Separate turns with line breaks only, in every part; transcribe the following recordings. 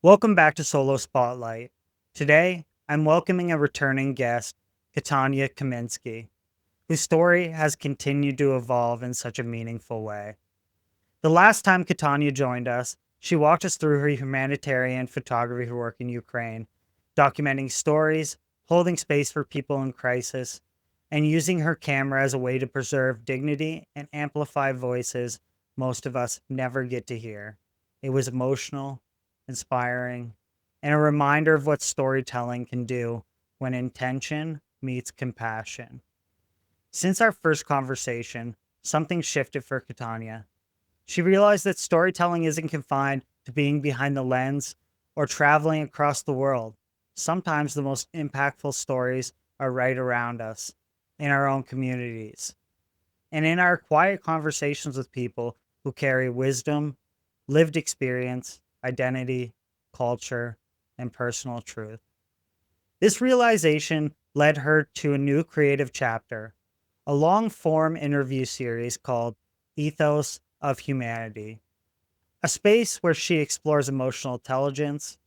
Welcome back to Solo Spotlight. Today, I'm welcoming a returning guest, Katanya Timinsky, whose story has continued to evolve in such a meaningful way. The last time Katanya joined us, she walked us through her humanitarian photography work in Ukraine, documenting stories, holding space for people in crisis, and using her camera as a way to preserve dignity and amplify voices most of us never get to hear. It was emotional, inspiring, and a reminder of what storytelling can do when intention meets compassion. Since our first conversation, something shifted for Katanya. She realized that storytelling isn't confined to being behind the lens or traveling across the world. Sometimes the most impactful stories are right around us, in our own communities, and in our quiet conversations with people who carry wisdom, lived experience, identity, culture, and personal truth. This realization led her to a new creative chapter, a long form interview series called Ethos of Humanity, a space where she explores emotional intelligence,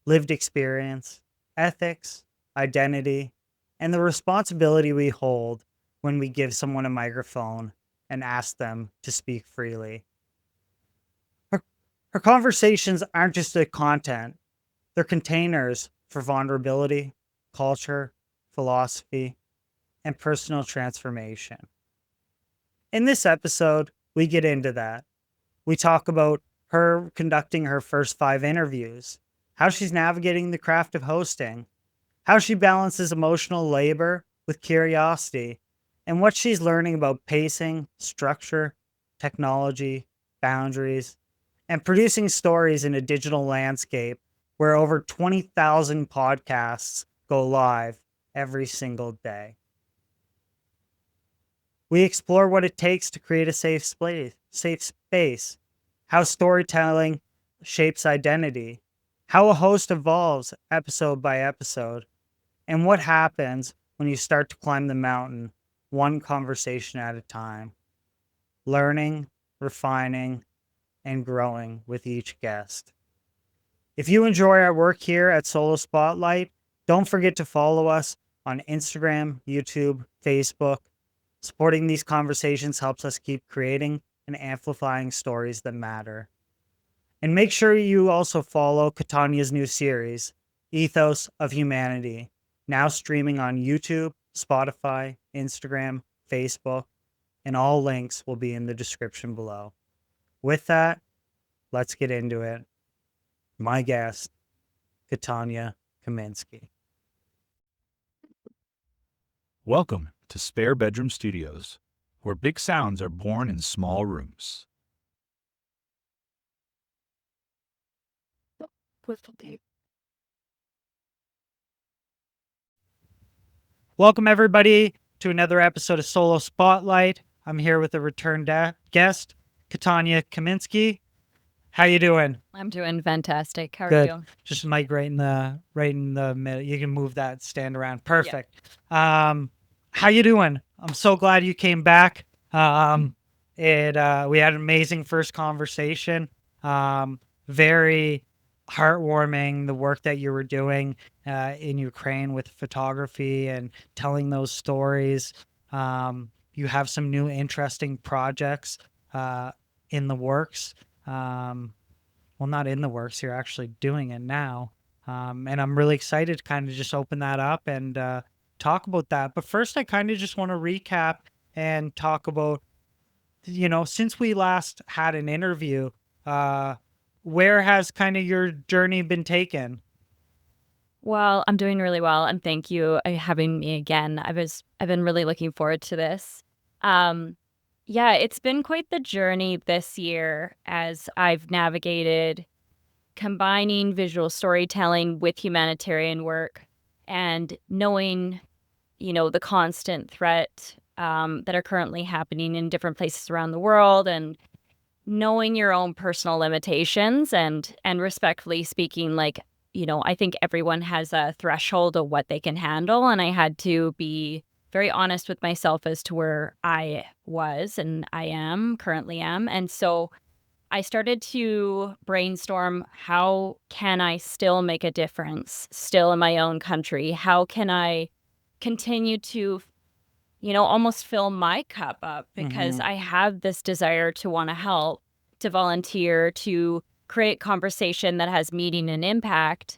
lived experience, ethics, identity, and the responsibility we hold when we give someone a microphone and ask them to speak freely. Her, her conversations aren't just the content, they're containers for vulnerability, culture, philosophy, and personal transformation. In this episode, we get into that. We talk about her conducting her first 5 interviews, how she's navigating the craft of hosting, how she balances emotional labor with curiosity, and what she's learning about pacing, structure, technology, boundaries, and producing stories in a digital landscape where over 20,000 podcasts go live every single day. We explore what it takes to create a safe space, how storytelling shapes identity, how a host evolves episode by episode, and what happens when you start to climb the mountain one conversation at a time, learning, refining, and growing with each guest. If you enjoy our work here at Solo Spotlight, don't forget to follow us on Instagram, YouTube, Facebook. Supporting these conversations helps us keep creating and amplifying stories that matter. And make sure you also follow Katanya's new series, Ethos of Humanity, now streaming on YouTube, Spotify, Instagram, Facebook, and all links will be in the description below. With that, let's get into it. My guest, Katanya Timinsky.
Welcome to Spare Bedroom Studios, where big sounds are born in small rooms.
Welcome, everybody, to another episode of Solo Spotlight. I'm here with a return guest, Katanya Timinsky. How you doing?
I'm doing fantastic. How are
Good.
you?
Just mic right in the middle. You can move that stand around. Perfect. How you doing? I'm so glad you came back. We had an amazing first conversation. Very heartwarming, the work that you were doing in Ukraine with photography and telling those stories. You have some new interesting projects in the works. Well, not in the works, you're actually doing it now. And I'm really excited to kind of just open that up and talk about that. But first, I kind of just want to recap and talk about, since we last had an interview, where has kind of your journey been taken?
Well, I'm doing really well, and thank you having me again. I've been really looking forward to this. Yeah, it's been quite the journey this year as I've navigated combining visual storytelling with humanitarian work and knowing, the constant threat that are currently happening in different places around the world, and knowing your own personal limitations and respectfully speaking, like, I think everyone has a threshold of what they can handle, and I had to be very honest with myself as to where I was and I am currently am. And so I started to brainstorm, how can I still make a difference still in my own country? How can I continue to, almost fill my cup up, because
Mhm.
I have this desire to want to help, to volunteer, to create conversation that has meaning and impact.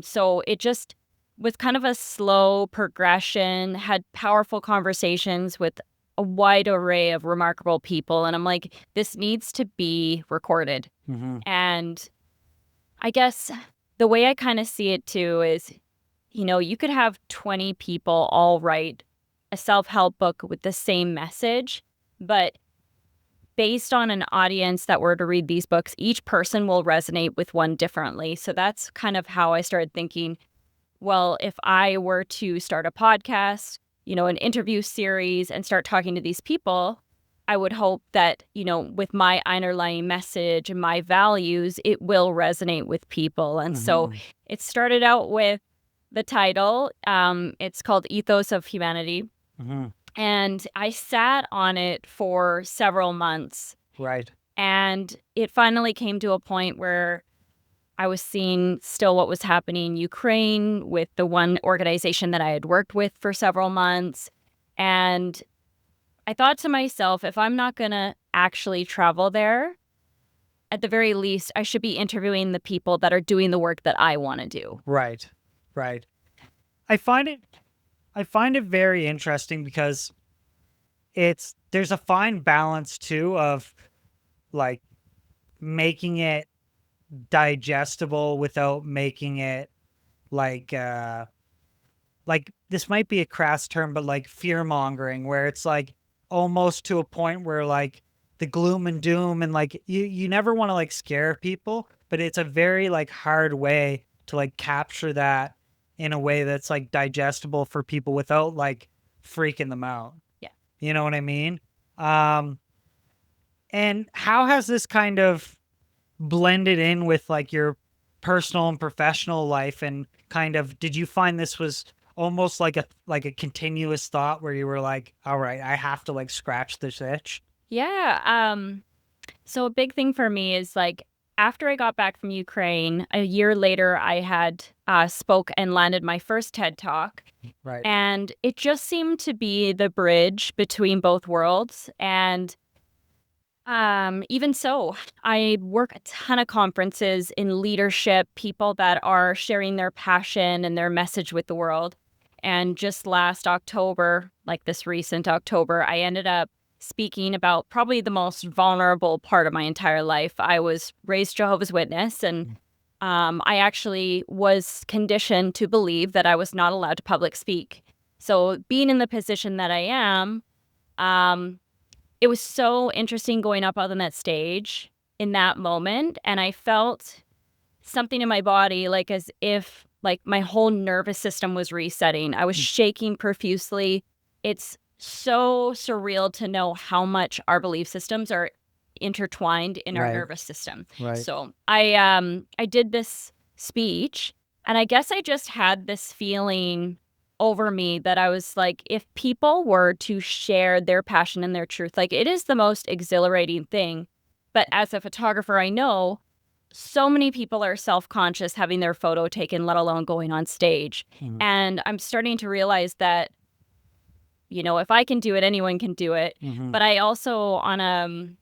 So it just was kind of a slow progression, had powerful conversations with a wide array of remarkable people. And I'm like, this needs to be recorded.
Mhm.
And I guess the way I kind of see it too is, you could have 20 people all write a self-help book with the same message, but based on an audience that were to read these books, each person will resonate with one differently. So that's kind of how I started thinking, well, if I were to start a podcast, an interview series, and start talking to these people, I would hope that, with my underlying message and my values, it will resonate with people. And so
Mhm.
it started out with the title. It's called Ethos of Humanity.
Mhm.
And I sat on it for several months.
Right.
And it finally came to a point where I was seeing still what was happening in Ukraine with the one organization that I had worked with for several months. And I thought to myself, if I'm not going to actually travel there, at the very least, I should be interviewing the people that are doing the work that I want to do.
Right. Right. I find it I find it very interesting because there's a fine balance too of like making it digestible without making it like this might be a crass term, but like fear mongering, where it's like almost to a point where like the gloom and doom, and like you never want to like scare people, but it's a very like hard way to like capture that in a way that's like digestible for people without like freaking them out.
Yeah.
You know what I mean? Um, and how has this kind of blended in with like your personal and professional life, and kind of did you find this was almost like a continuous thought where you were like, all right, I have to like scratch this itch?
Yeah. So a big thing for me is like, after I got back from Ukraine, a year later, I had spoke and landed my first TED Talk.
Right.
And it just seemed to be the bridge between both worlds. And even so, I work a ton of conferences in leadership, people that are sharing their passion and their message with the world. And just last October, like this recent October, I ended up speaking about probably the most vulnerable part of my entire life. I was raised Jehovah's Witness, and I actually was conditioned to believe that I was not allowed to public speak. So being in the position that I am, um, it was so interesting going up on that stage in that moment, and I felt something in my body, like, as if, like, my whole nervous system was resetting. I was shaking profusely. It's so surreal to know how much our belief systems are intertwined in our
Right.
nervous system.
Right.
So, I did this speech, and I guess I just had this feeling over me that I was like, if people were to share their passion and their truth, like, it is the most exhilarating thing. But as a photographer, I know so many people are self-conscious having their photo taken, let alone going on stage.
Mhm.
And I'm starting to realize that, if I can do it, anyone can do it.
Mhm.
But I also, on an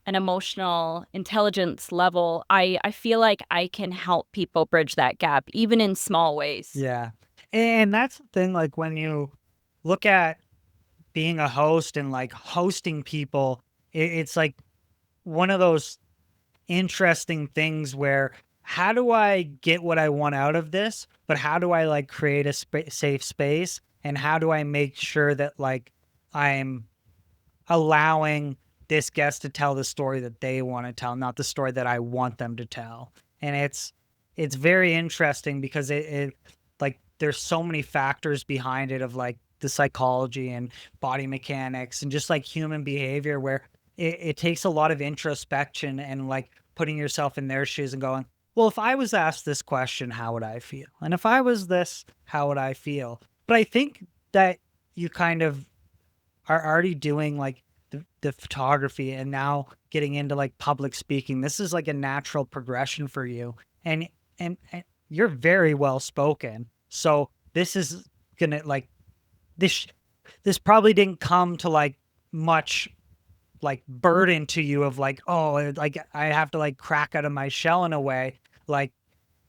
emotional intelligence level, I feel like I can help people bridge that gap, even in small ways.
Yeah. And that's the thing, like when you look at being a host and like hosting people, it's like one of those interesting things where how do I get what I want out of this, but how do I like create a safe space, and how do I make sure that like I'm allowing this guest to tell the story that they want to tell, not the story that I want them to tell. And it's very interesting because it like there's so many factors behind it of like the psychology and body mechanics and just like human behavior, where it takes a lot of introspection and like putting yourself in their shoes and going, well, if I was asked this question, how would I feel? And if I was this, how would I feel? But I think that you kind of are already doing like the photography and now getting into like public speaking. This is like a natural progression for you. And you're very well spoken. So this is gonna like this this probably didn't come to like much like burden to you of like, oh, like I have to like crack out of my shell in a way. Like,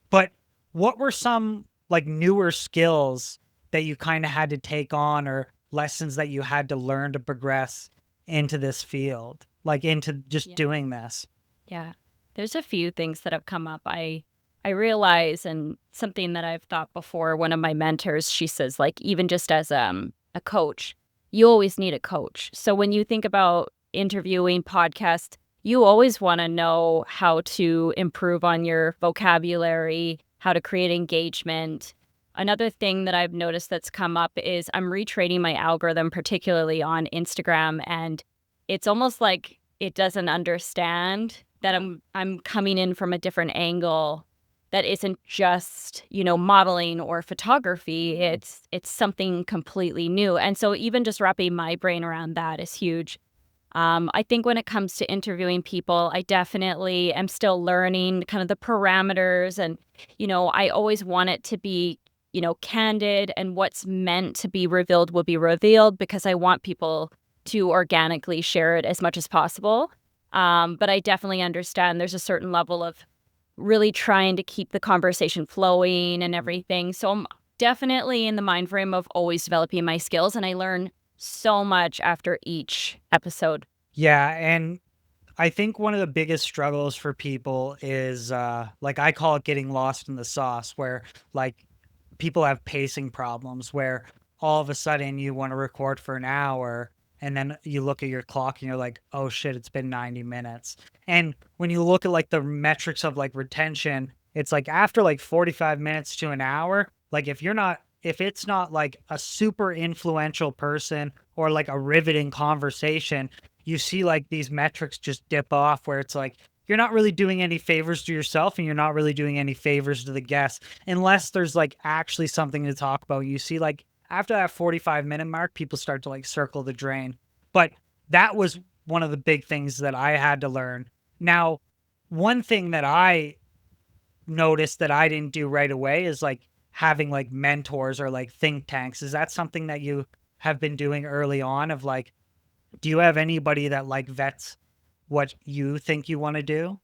but what were some like newer skills that you kind of had to take on, or lessons that you had to learn to progress into this field, like into just
Yeah.
doing this?
Yeah. There's a few things that have come up. I realize, and something that I've thought before, one of my mentors, she says, like, even just as a coach, you always need a coach. So when you think about interviewing, podcast, you always want to know how to improve on your vocabulary, how to create engagement. Another thing that I've noticed that's come up is I'm retraining my algorithm, particularly on Instagram, and it's almost like it doesn't understand that I'm coming in from a different angle that isn't just, modeling or photography. It's something completely new. And so even just wrapping my brain around that is huge. I think when it comes to interviewing people, I definitely am still learning kind of the parameters. And, I always want it to be, candid, and what's meant to be revealed will be revealed, because I want people to organically share it as much as possible. But I definitely understand there's a certain level of really trying to keep the conversation flowing and everything. So I'm definitely in the mind frame of always developing my skills, and I learn so much after each episode.
Yeah, and I think one of the biggest struggles for people is like I call it getting lost in the sauce, where like people have pacing problems where all of a sudden you want to record for an hour and then you look at your clock and you're like, oh shit, it's been 90 minutes. And when you look at like the metrics of like retention, it's like after like 45 minutes to an hour, like if it's not like a super influential person or like a riveting conversation, you see like these metrics just dip off, where it's like you're not really doing any favors to yourself and you're not really doing any favors to the guests, unless there's like actually something to talk about. You see, like after that 45-minute mark, people start to like circle the drain. But that was one of the big things that I had to learn. Now, one thing that I noticed that I didn't do right away is like having like mentors or like think tanks. Is that something that you have been doing early on, of like, do you have anybody that like vets what you think you want to do?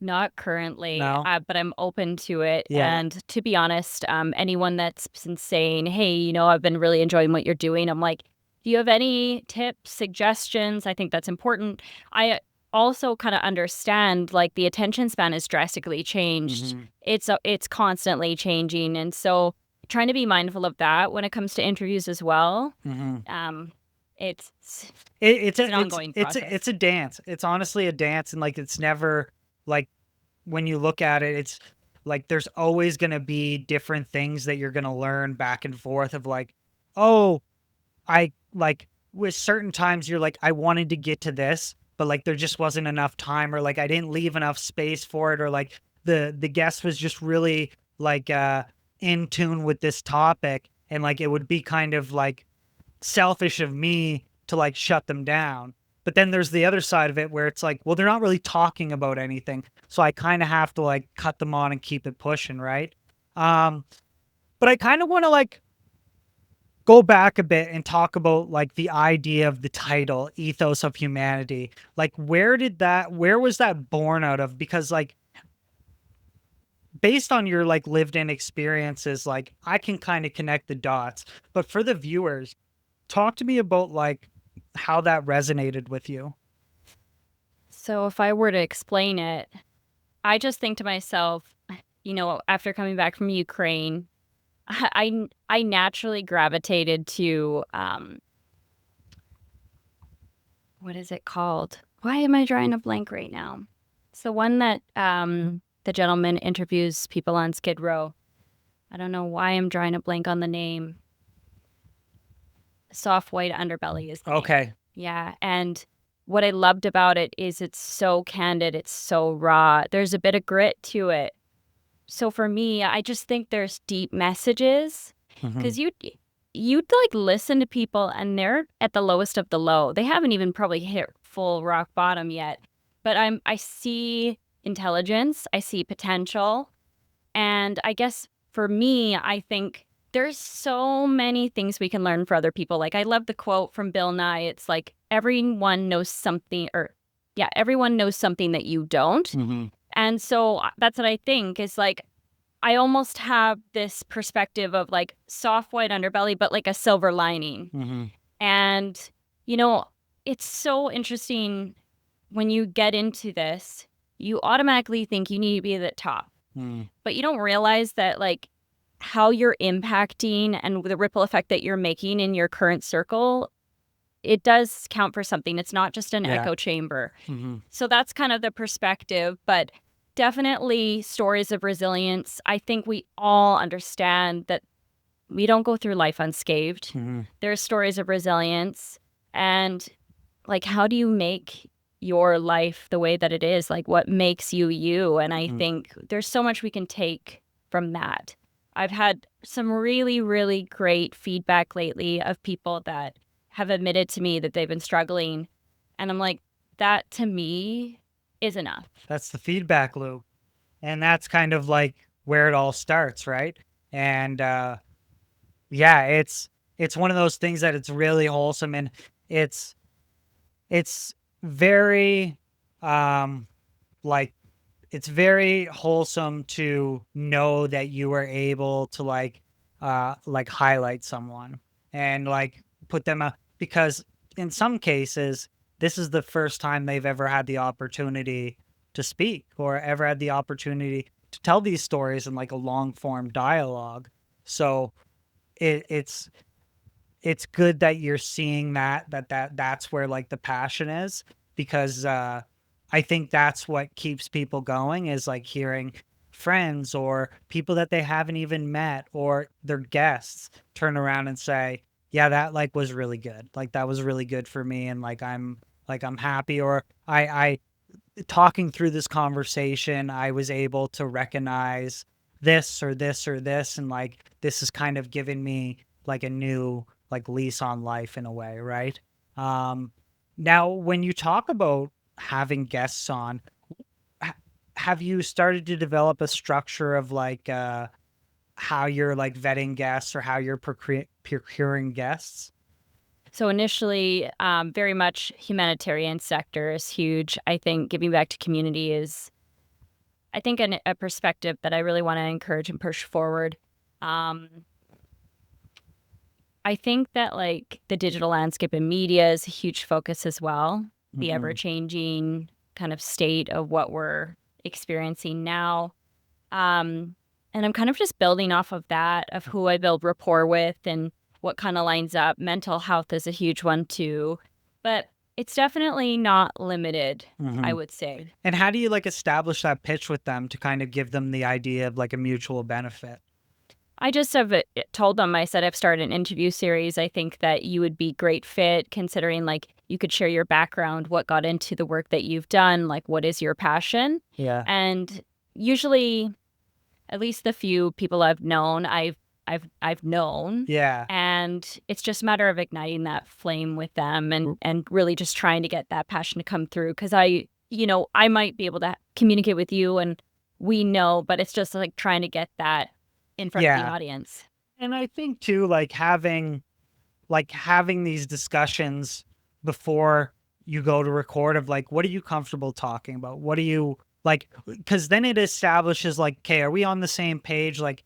Not currently,
No?
but I'm open to it.
Yeah.
And to be honest, anyone that's been saying, hey, I've been really enjoying what you're doing, I'm like, do you have any tips, suggestions? I think that's important. I also kind of understand, like, the attention span is drastically changed.
Mhm.
It's constantly changing. And so trying to be mindful of that when it comes to interviews as well.
Mhm.
Um, it's
It's
an
a
ongoing process.
it's a dance. It's honestly a dance, and like it's never like, when you look at it, it's like there's always going to be different things that you're going to learn back and forth of like, oh, I like with certain times you're like, I wanted to get to this, but like there just wasn't enough time, or like I didn't leave enough space for it, or like the guest was just really like in tune with this topic, and like it would be kind of like selfish of me to like shut them down. But then there's the other side of it where it's like, well, they're not really talking about anything. So I kind of have to like cut them on and keep it pushing, right? Um, but I kind of want to like go back a bit and talk about like the idea of the title, Ethos of Humanity. Like where was that born out of? Because like based on your like lived in experiences, like I can kind of connect the dots. But for the viewers, talk to me about like how that resonated with you.
So if I were to explain it, I just think to myself, after coming back from Ukraine, I naturally gravitated to what is it called? Why am I drawing a blank right now? It's the one that the gentleman interviews people on Skid Row. I don't know why I'm drawing a blank on the name. Soft White Underbelly is the name.
Okay.
Yeah, and what I loved about it is it's so candid, it's so raw. There's a bit of grit to it. So for me, I just think there's deep messages,
Mhm.
because you'd like listen to people and they're at the lowest of the low. They haven't even probably hit full rock bottom yet. But I see intelligence, I see potential. And I guess for me, I think there's so many things we can learn for other people. Like I love the quote from Bill Nye. It's like everyone knows something everyone knows something that you don't.
Mm-hmm.
And so that's what I think is like I almost have this perspective of like soft white underbelly, but like a silver lining.
Mm-hmm.
And, you know, it's so interesting when you get into this, you automatically think you need to be at the top, but you don't realize that like how you're impacting and the ripple effect that you're making in your current circle, it does count for something. It's not just an
Yeah.
echo chamber.
Mm-hmm.
So that's kind of the perspective, but definitely stories of resilience. I think we all understand that we don't go through life unscathed.
Mm-hmm.
There's stories of resilience. And like, how do you make your life the way that it is? Like, what makes you you? And I think there's so much we can take from that. I've had some really, really great feedback lately of people that have admitted to me that they've been struggling. And I'm like, that to me is enough.
That's the feedback loop. And that's kind of like where it all starts, right? And yeah, it's one of those things that it's really wholesome, and it's very like it's very wholesome to know that you were able to like highlight someone and like put them out, because in some cases this is the first time they've ever had the opportunity to speak or ever had the opportunity to tell these stories in like a long form dialogue. So it's good that you're seeing that's where like the passion is, because I think that's what keeps people going, is like hearing friends or people that they haven't even met or their guests turn around and say, yeah, that like was really good, like that was really good for me, and I'm happy, or I talking through this conversation I was able to recognize this or this or this, and like this has kind of given me like a new like lease on life in a way, right? um Now when you talk about having guests on, ha- have you started to develop a structure of like how you're like vetting guests or how you're procuring guests?
So initially, very much humanitarian sector is huge. I think giving back to community is, I think, a perspective that I really want to encourage and push forward. Um, I think that like the digital landscape and media is a huge focus as well. The ever
Mm-hmm.
changing kind of state of what we're experiencing now. Um, and I'm kind of just building off of that, of who I build rapport with and what kind of lines up. Mental health is a huge one too, but it's definitely not limited, I
Mm-hmm.
would say.
And how do you like establish that pitch with them to kind of give them the idea of like a mutual benefit?
I just have told them, I said, I've started an interview series. I think that you would be great fit considering like you could share your background, what got into the work that you've done, like what is your passion?
Yeah.
And usually, at least the few people I've known, I've known.
Yeah.
And it's just a matter of igniting that flame with them and really just trying to get that passion to come through. Cause I might be able to communicate with you and we know, but it's just like trying to get that in front of the
Yeah.
audience.
And I think too, like having these discussions before you go to record of like, what are you comfortable talking about? What do you like? Because then it establishes like, okay, are we on the same page? Like,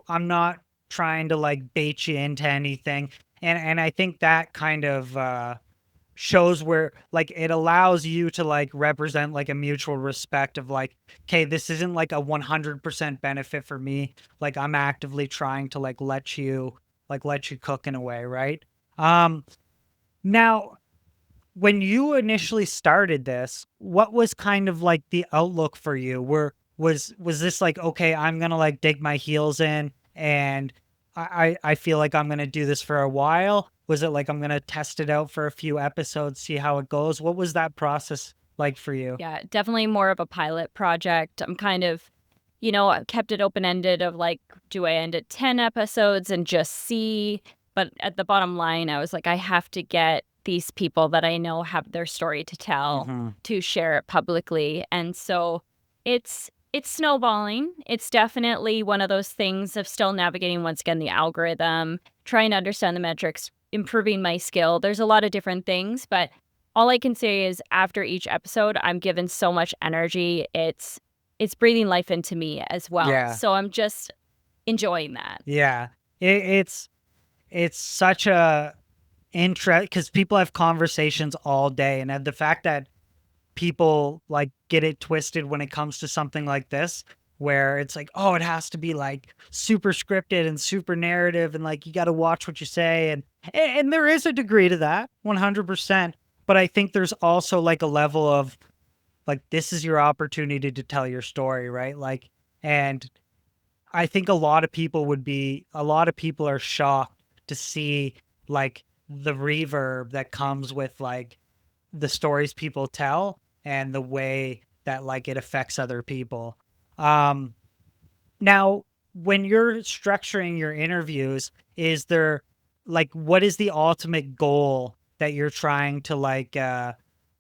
I'm not trying to like bait you into anything. And I think that kind of shows where like it allows you to like represent like a mutual respect of like, okay, this isn't like a 100% benefit for me, like I'm actively trying to like let you cook in a way, right? um Now when you initially started this, what was kind of like the outlook for you? Was this like, okay, I'm gonna like dig my heels in, and I feel like I'm gonna do this for a while? Was it like I'm gonna test it out for a few episodes, see how it goes? What was that process like for you?
Yeah, definitely more of a pilot project. I'm kind of, I kept it open ended of like, do I end at 10 episodes and just see? But at the bottom line, I was like, I have to get these people that I know have their story to tell
Mm-hmm.
to share it publicly. And so it's snowballing. It's definitely one of those things of still navigating, once again, the algorithm, trying to understand the metrics, improving my skill. There's a lot of different things, but all I can say is after each episode, I'm given so much energy. It's breathing life into me as well.
Yeah.
So I'm just enjoying that.
Yeah. It's such a interest, because people have conversations all day, and the fact that people like get it twisted when it comes to something like this, where it's like, oh, it has to be like super scripted and super narrative, and like you got to watch what you say, and there is a degree to that, 100%. But I think there's also like a level of like, this is your opportunity to tell your story, right? Like, and I think a lot of people are shocked to see like the reverb that comes with like the stories people tell and the way that like it affects other people. Um, Now, when you're structuring your interviews, is there like what is the ultimate goal that you're trying to like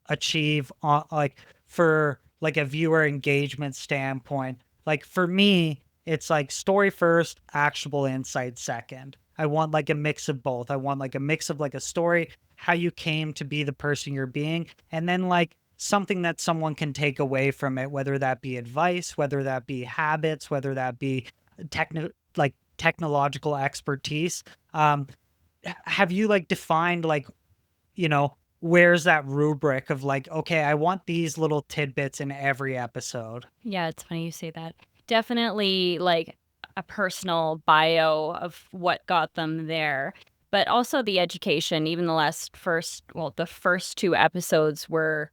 achieve on like for like a viewer engagement standpoint? Like for me, it's like story first, actionable insight second. I want like a mix of both. I want like a mix of like a story, how you came to be the person you're being, and then like something that someone can take away from it, whether that be advice, whether that be habits, whether that be technological expertise. Um, have you like defined like, where's that rubric of like, okay, I want these little tidbits in every episode?
Yeah, it's funny you say that. Definitely like a personal bio of what got them there, but also the education. Even the first two episodes were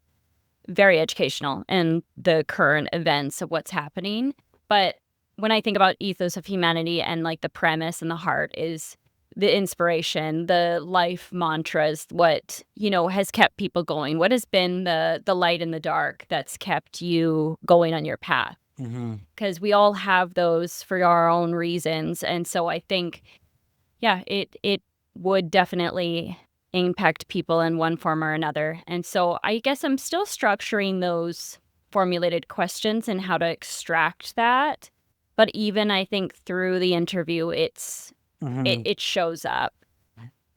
very educational and the current events of what's happening. But when I think about Ethos of Humanity and like the premise and the heart is the inspiration, the life mantras, what, has kept people going. What has been the light in the dark that's kept you going on your path?
Mm-hmm.
Because we all have those for our own reasons. And so I think, yeah, it would definitely impact people in one form or another. And so I guess I'm still structuring those formulated questions and how to extract that. But even I think through the interview,
Mm-hmm.
it shows up.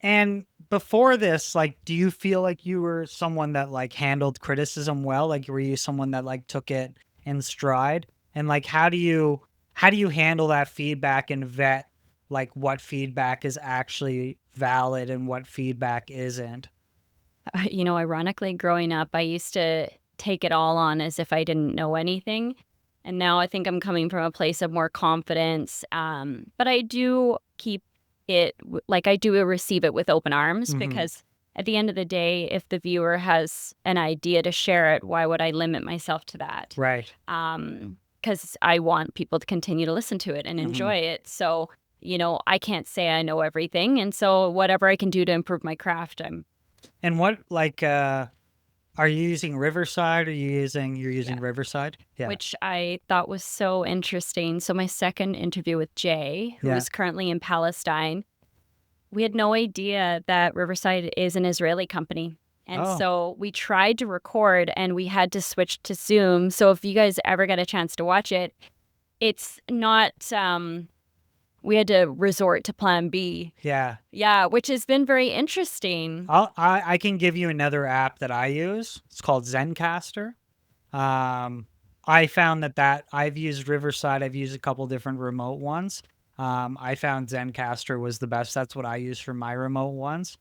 And before this, like, do you feel like you were someone that like handled criticism well? Like, were you someone that like took it in stride? And like, how do you handle that feedback and vet like what feedback is actually valid and what feedback isn't?
Ironically, growing up, I used to take it all on as if I didn't know anything. And now I think I'm coming from a place of more confidence. But I do keep I do receive it with open arms
Mm-hmm.
because at the end of the day, if the viewer has an idea to share it, why would I limit myself to that?
Right.
Because I want people to continue to listen to it and
Mm-hmm.
enjoy it. So, I can't say I know everything. And so whatever I can do to improve my craft,
And what like are you using Riverside? You're using
yeah.
Riverside? Yeah.
Which I thought was so interesting. So my second interview with Jay, who
Yeah.
is currently in Palestine, we had no idea that Riverside is an Israeli company. And
Oh.
so we tried to record and we had to switch to Zoom. So if you guys ever get a chance to watch it, it's not we had to resort to plan B.
Yeah.
Yeah, which has been very interesting.
I can give you another app that I use. It's called Zencaster. Um, I found that I've used Riverside. I've used a couple different remote ones. I found Zencaster was the best. That's what I use for my remote ones.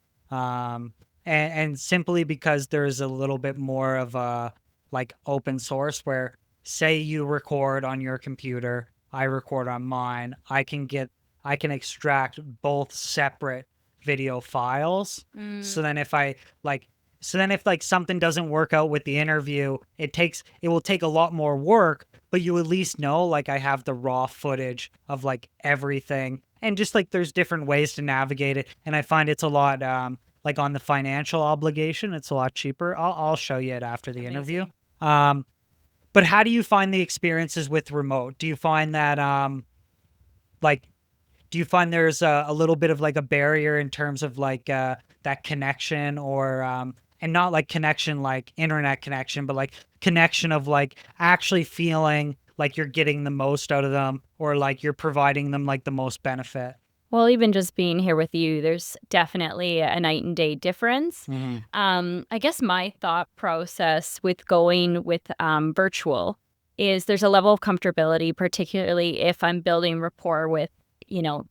And simply because there's a little bit more of a like open source where say you record on your computer, I record on mine. I can extract both separate video files.
Mm,
So then if like something doesn't work out with the interview, it will take a lot more work, but you at least know like I have the raw footage of like everything. And just like there's different ways to navigate it. And I find it's a lot like on the financial obligation, it's a lot cheaper. I'll show you it after the interview.
amazing.
Um but how do you find the experiences with remote? Do you find that like do you find there's a little bit of like a barrier in terms of like that connection, or and not like connection like internet connection, but like connection of like actually feeling like you're getting the most out of them, or like you're providing them like the most benefit?
Well, even just being here with you, there's definitely a night and day difference.
Mm-hmm.
I guess my thought process with going with virtual is there's a level of comfortability, particularly if I'm building rapport with,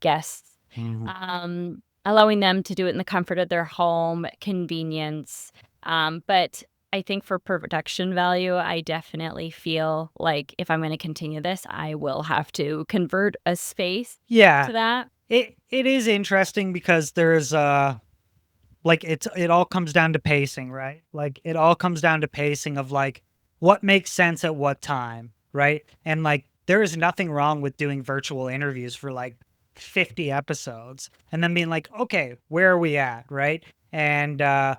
guests,
Mm-hmm.
allowing them to do it in the comfort of their home, convenience. But I think for production value, I definitely feel like if I'm going to continue this, I will have to convert a space
Yeah,
to that.
it is interesting because there's like it all comes down to pacing, right? Like it all comes down to pacing of like what makes sense at what time, right? And like there is nothing wrong with doing virtual interviews for like 50 episodes and then being like, okay, where are we at, right? And and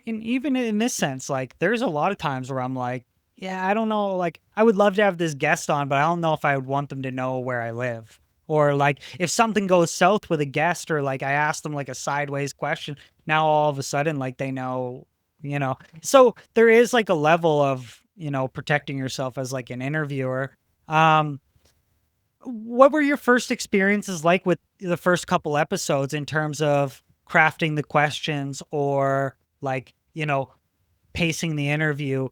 even in this sense, like there's a lot of times where I'm like, yeah, I don't know, like I would love to have this guest on, but I don't know if I would want them to know where I live. Or like if something goes south with a guest, or like I ask them like a sideways question, now all of a sudden like they know, so there is like a level of protecting yourself as like an interviewer. um what were your first experiences like with the first couple episodes in terms of crafting the questions, or like pacing the interview?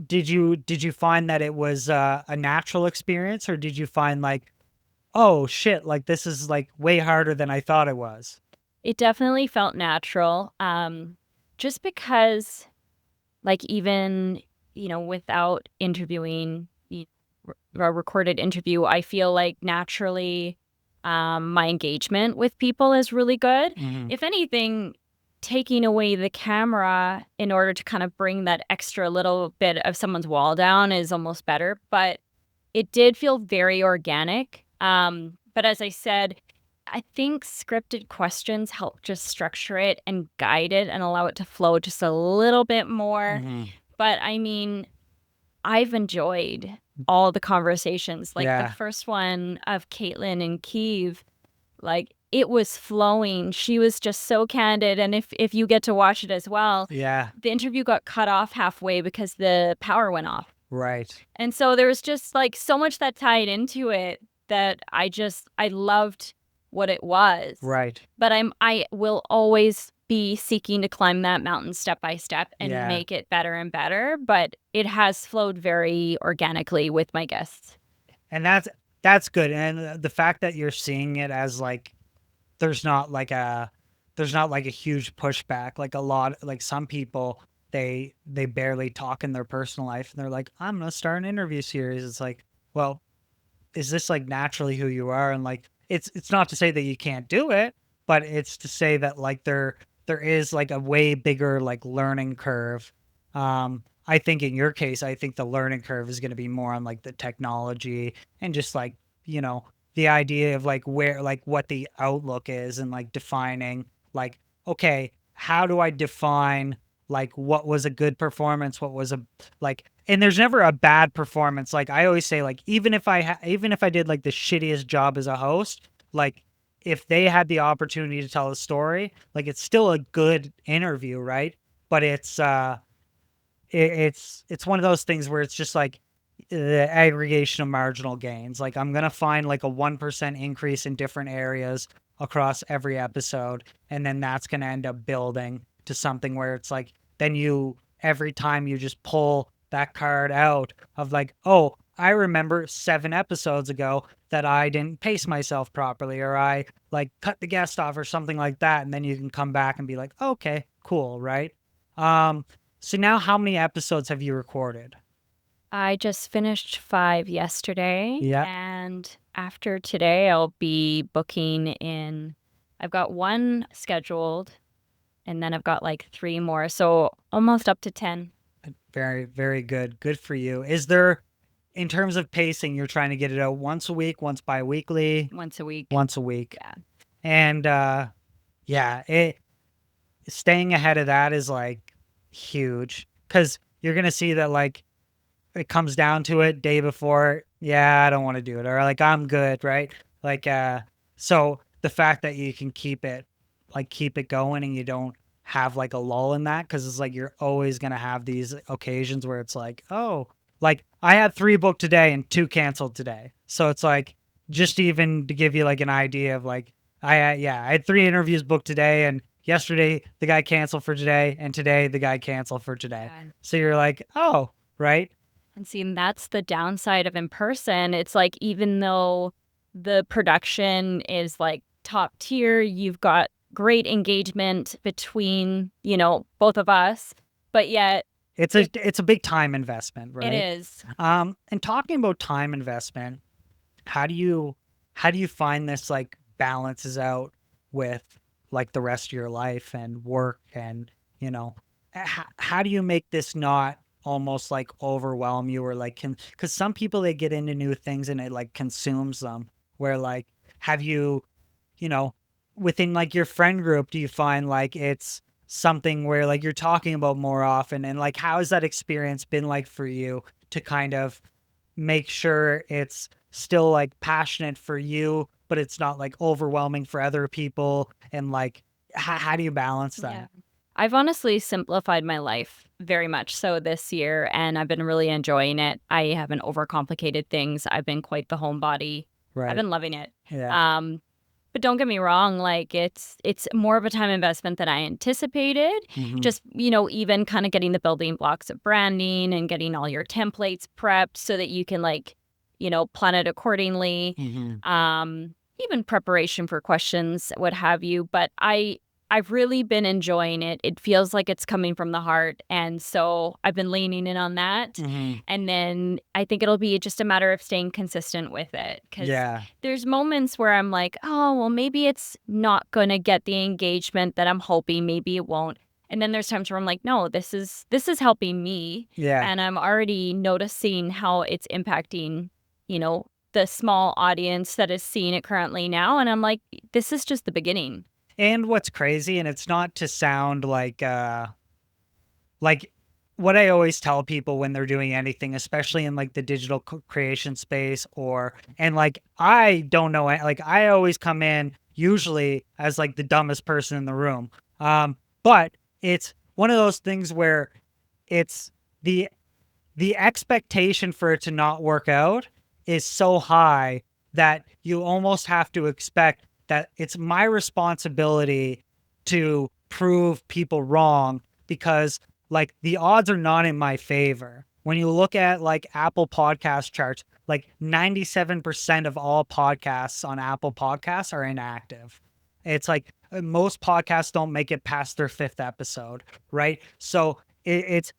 Did you find that it was a natural experience, or did you find like, oh shit, like this is like way harder than I thought it was?
It definitely felt natural. Just because, like, even, without interviewing a recorded interview, I feel like naturally my engagement with people is really good.
Mhm.
If anything, taking away the camera in order to kind of bring that extra little bit of someone's wall down is almost better. But it did feel very organic. But as I said, I think scripted questions help just structure it and guide it and allow it to flow just a little bit more.
Mhm.
But I mean, I've enjoyed all the conversations. Like the
Yeah.
first one of Caitlin and Kiev, like it was flowing. She was just so candid. And if you get to watch it as well,
Yeah.
the interview got cut off halfway because the power went off.
Right.
And so there was just like so much that tied into it that I loved what it was.
Right.
But I will always be seeking to climb that mountain step by step and
Yeah.
make it better and better, but it has flowed very organically with my guests.
And that's good. And the fact that you're seeing it as like there's not like a huge pushback. Like a lot, like some people, they barely talk in their personal life and they're like, I'm gonna start an interview series. It's like, well, is this like naturally who you are? And like it's not to say that you can't do it, but it's to say that like there is like a way bigger like learning curve. I think in your case, I think the learning curve is going to be more on like the technology and just like, you know, the idea of like where like what the outlook is, and like defining like, okay, how do I define like what was a good performance, what was a like, and there's never a bad performance. Like I always say, like even if I did like the shittiest job as a host, like if they had the opportunity to tell a story, like it's still a good interview, right? But it's one of those things where it's just like the aggregation of marginal gains. Like I'm gonna find like a 1% increase in different areas across every episode, and then that's gonna end up building to something where it's like then you every time you just pull that card out of like, oh, I remember 7 episodes ago that I didn't pace myself properly, or I like cut the guest off or something like that, and then you can come back and be like, okay, cool, right? Um, so now how many episodes have you recorded?
I just finished 5 yesterday,
Yeah.
and after today, I'll be booking in. I've got 1 scheduled, and then I've got like 3 more, so almost up to 10
Very, very good. Good for you. Is there, in terms of pacing, you're trying to get it out once a week, once bi-weekly,
once a week.
once a week?
Yeah.
And yeah, staying ahead of that is like huge, because you're gonna see that like it comes down to it day before, yeah, I don't want to do it, or like I'm good, right? Like so the fact that you can keep it going and you don't have like a lull in that, because it's like you're always going to have these occasions where it's like, oh, like I had 3 booked today and 2 canceled today. So it's like, just even to give you like an idea of like, I had 3 interviews booked today, and yesterday the guy canceled for today, and today the guy canceled for today.
Yeah.
So you're like, oh, right.
And see, and that's the downside of in person. It's like, even though the production is like top tier, you've got great engagement between, both of us, but yet
It's a big time investment, right?
it is.
And talking about time investment, how do you find this like balances out with like the rest of your life and work, and how do you make this not almost like overwhelm you, or like because some people, they get into new things and it like consumes them, where like, have you you know within like your friend group, do you find like it's something where like you're talking about more often, and like how has that experience been like for you to kind of make sure it's still like passionate for you, but it's not like overwhelming for other people, and like how do you balance that?
Yeah. I've honestly simplified my life very much so this year, and I've been really enjoying it. I haven't overcomplicated things. I've been quite the homebody. I've
Right.
been loving it.
Yeah.
But don't get me wrong, like it's more of a time investment than I anticipated.
Mhm.
Just, even kind of getting the building blocks of branding and getting all your templates prepped so that you can like, plan it accordingly.
Mhm.
Even preparation for questions, what have you. But I've really been enjoying it. It feels like it's coming from the heart. And so I've been leaning in on that.
Mhm.
And then I think it'll be just a matter of staying consistent with it. Because
Yeah.
there's moments where I'm like, oh, well, maybe it's not going to get the engagement that I'm hoping. Maybe it won't. And then there's times where I'm like, no, this is helping me.
Yeah.
And I'm already noticing how it's impacting, the small audience that is seeing it currently now. And I'm like, this is just the beginning.
And what's crazy, and it's not to sound like what I always tell people when they're doing anything, especially in like the digital creation space, and like, I don't know, like I always come in usually as like the dumbest person in the room. But it's one of those things where it's the expectation for it to not work out is so high that you almost have to expect that it's my responsibility to prove people wrong, because like the odds are not in my favor. When you look at like Apple podcast charts, like 97% of all podcasts on Apple Podcasts are inactive. It's like most podcasts don't make it past their 5th episode, right? So it's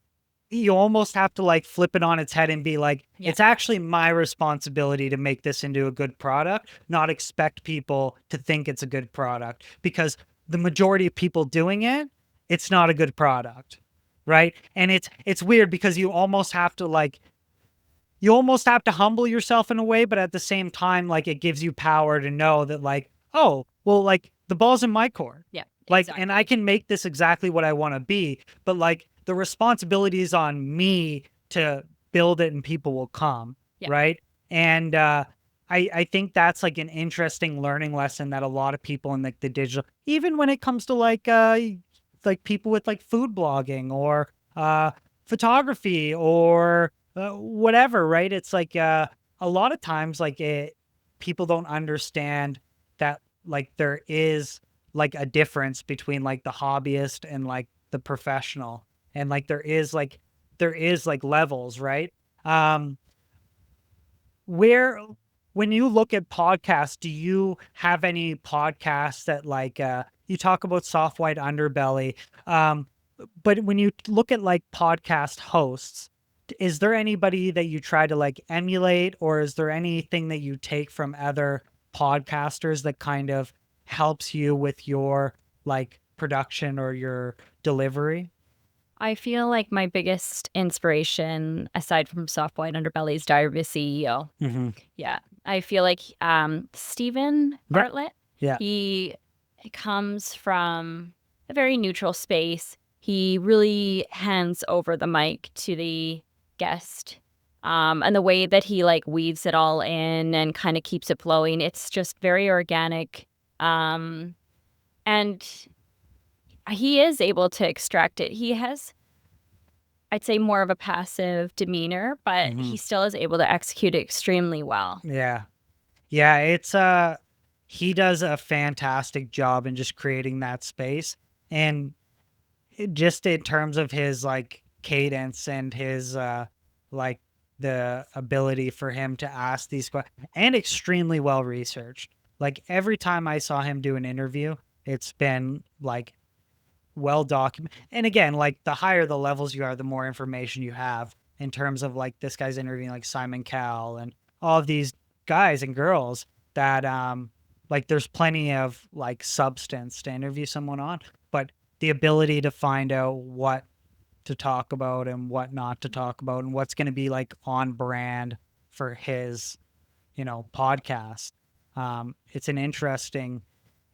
you almost have to like flip it on its head and be like,
Yeah.
it's actually my responsibility to make this into a good product, not expect people to think it's a good product, because the majority of people doing it, it's not a good product. Right. And it's weird because you almost have to humble yourself in a way, but at the same time, like, it gives you power to know that like, oh, well, like the ball's in my court.
Yeah.
Like,
exactly.
and I can make this exactly what I want to be, but like the responsibility is on me to build it and people will come.
Yeah.
Right. And I think that's like an interesting learning lesson that a lot of people in like the digital, even when it comes to like people with like food blogging or photography or whatever, right? It's like a lot of times like people don't understand that like there is like a difference between like the hobbyist and like the professional, and like there is like levels, right? Where When you look at podcasts, do you have any podcasts that like you talk about soft white underbelly, but when you look at like podcast hosts, is there anybody that you try to like emulate, or is there anything that you take from other podcasters that kind of helps you with your like production or your delivery?
I feel like my biggest inspiration, aside from Soft White Underbelly's Diary of a CEO,
Mm-hmm.
yeah, I feel like Stephen Bartlett,
Yeah.
he comes from a very neutral space. He really hands over the mic to the guest. And the way that he like weaves it all in and kind of keeps it flowing, it's just very organic. Um, and he is able to extract it. He has, I'd say, more of a passive demeanor, but he still is able to execute it extremely well.
Yeah. Yeah, it's he does a fantastic job in just creating that space. And just in terms of his like cadence and his like the ability for him to ask these questions, and extremely well researched. Like every time I saw him do an interview, it's been like well documented. And again, like the higher the levels you are, the more information you have in terms of like this guy's interviewing like Simon Cowell and all of these guys and girls that like there's plenty of like substance to interview someone on, but the ability to find out what to talk about and what not to talk about and what's going to be like on brand for his, podcast. It's an interesting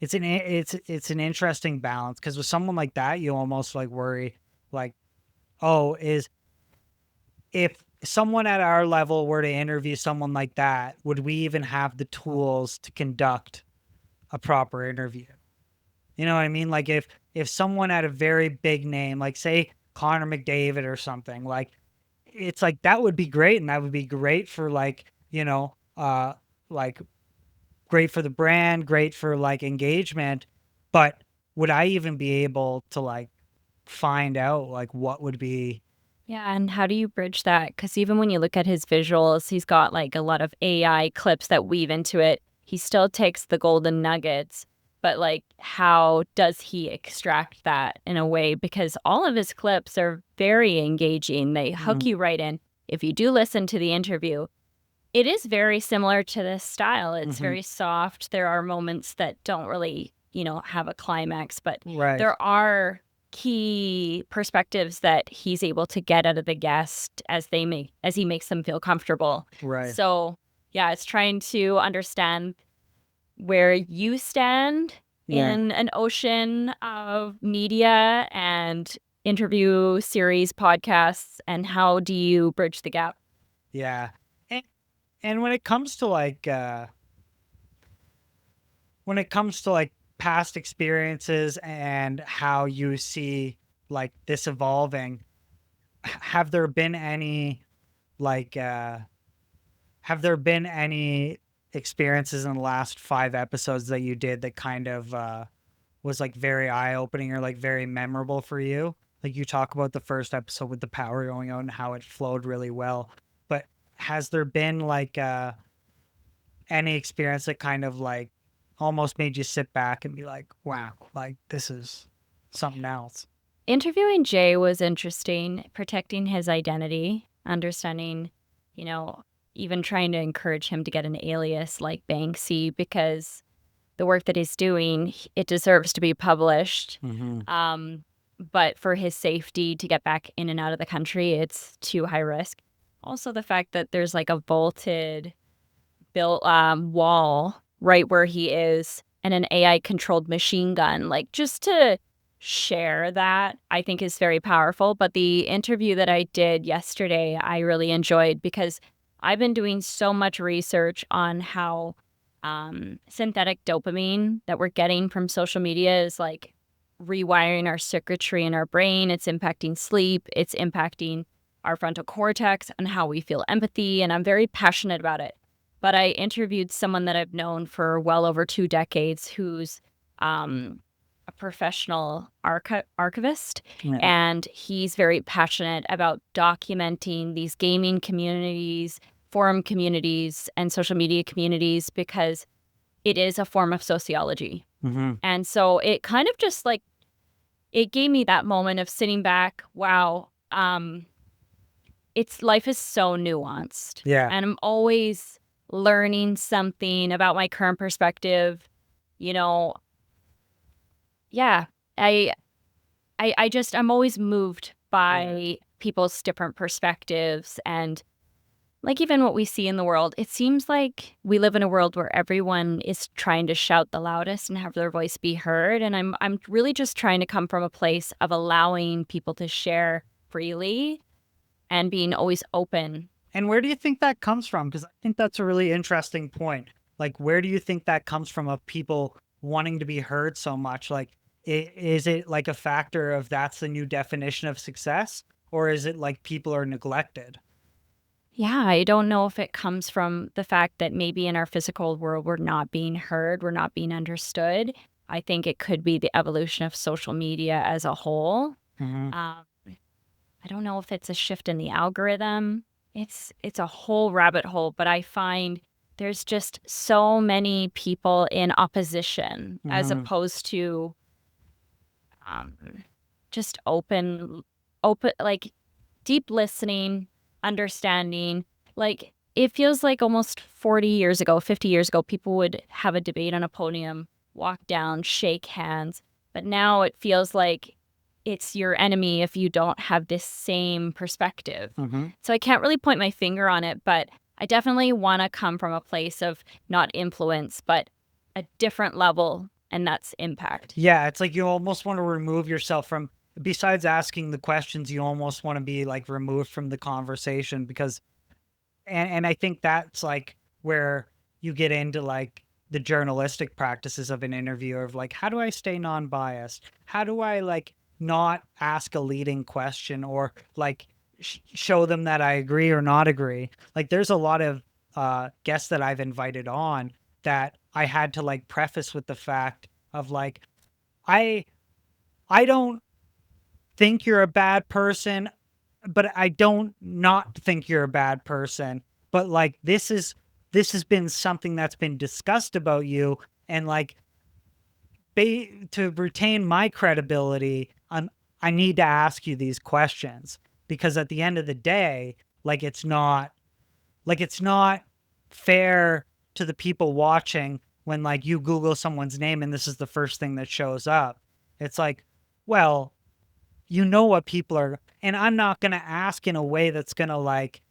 it's an interesting balance, because with someone like that you almost like worry like, oh, is if someone at our level were to interview someone like that, would we even have the tools to conduct a proper interview? You know what I mean? Like if someone at a very big name, like say Connor McDavid or something, like it's like that would be great, and that would be great for like, like great for the brand, great for like engagement, but would I even be able to like find out like what would be?
Yeah, and how do you bridge that? Because even when you look at his visuals, he's got like a lot of AI clips that weave into it. He still takes the golden nuggets, but like, how does he extract that in a way? Because all of his clips are very engaging. They hook you right in. If you do listen to the interview, it is very similar to this style. It's very soft. There are moments that don't really, have a climax, but
Right.
there are key perspectives that he's able to get out of the guest as he makes them feel comfortable.
Right.
So yeah, it's trying to understand where you stand in an ocean of media and interview series, podcasts, and how do you bridge the gap?
Yeah. And when it comes to like past experiences and how you see like this evolving, have there been any like have there been any experiences in the last 5 episodes that you did that kind of was like very eye-opening or like very memorable for you? Like you talk about the first episode with the power going out and how it flowed really well, but has there been like any experience that kind of like almost made you sit back and be like, wow, like this is something else?
Interviewing Jay was interesting, protecting his identity, understanding, you know, even trying to encourage him to get an alias like Banksy, because the work that he's doing, it deserves to be published. But for his safety to get back in and out of the country, it's too high risk. Also, the fact that there's like a vaulted built wall right where he is and an AI controlled machine gun, like just to share that, I think is very powerful. But the interview that I did yesterday, I really enjoyed, because I've been doing so much research on how synthetic dopamine that we're getting from social media is like rewiring our circuitry in our brain. It's impacting sleep. It's impacting our frontal cortex and how we feel empathy. And I'm very passionate about it. But I interviewed someone that I've known for well over 2 decades who's a professional archivist. And he's very passionate about documenting these gaming communities, forum communities, and social media communities, because it is a form of sociology. And so it kind of just like, it gave me that moment of sitting back, wow, life is so nuanced.
Yeah.
And I'm always learning something about my current perspective. Yeah, I'm always moved by people's different perspectives. And like even what we see in the world, it seems like we live in a world where everyone is trying to shout the loudest and have their voice be heard. And I'm really just trying to come from a place of allowing people to share freely and being always open.
And where do you think that comes from? Because I think that's a really interesting point. Like, where do you think that comes from, of people wanting to be heard so much? Like, is it like a factor of that's the new definition of success, or is it like people are neglected?
Yeah, I don't know if it comes from the fact that maybe in our physical world we're not being heard, we're not being understood. I think it could be the evolution of social media as a whole.
Hmm.
Um, I don't know if it's a shift in the algorithm. It's a whole rabbit hole, but I find there's just so many people in opposition as
Hmm.
opposed to um, just open, like deep listening, understanding. Like it feels like almost 40 years ago, 50 years ago, people would have a debate on a podium, walk down, shake hands. But now it feels like it's your enemy if you don't have this same perspective.
Hmm.
So I can't really point my finger on it, but I definitely want to come from a place of not influence, but a different level, and that's impact.
Yeah, it's like you almost want to remove yourself from, besides asking the questions, you almost want to be like removed from the conversation because, and I think that's like where you get into like the journalistic practices of an interviewer of like, how do I stay non-biased? How do I like not ask a leading question or like show them that I agree or not agree? Like there's a lot of guests that I've invited on that I had to like preface with the fact of like, I I don't think you're a bad person, but I don't not think you're a bad person. But like this has been something that's been discussed about you, and like to retain my credibility, I need to ask you these questions because at the end of the day, like it's not fair to the people watching when like you Google someone's name and this is the first thing that shows up. It's like, well, you know what people are, and I'm not going to ask in a way that's going to like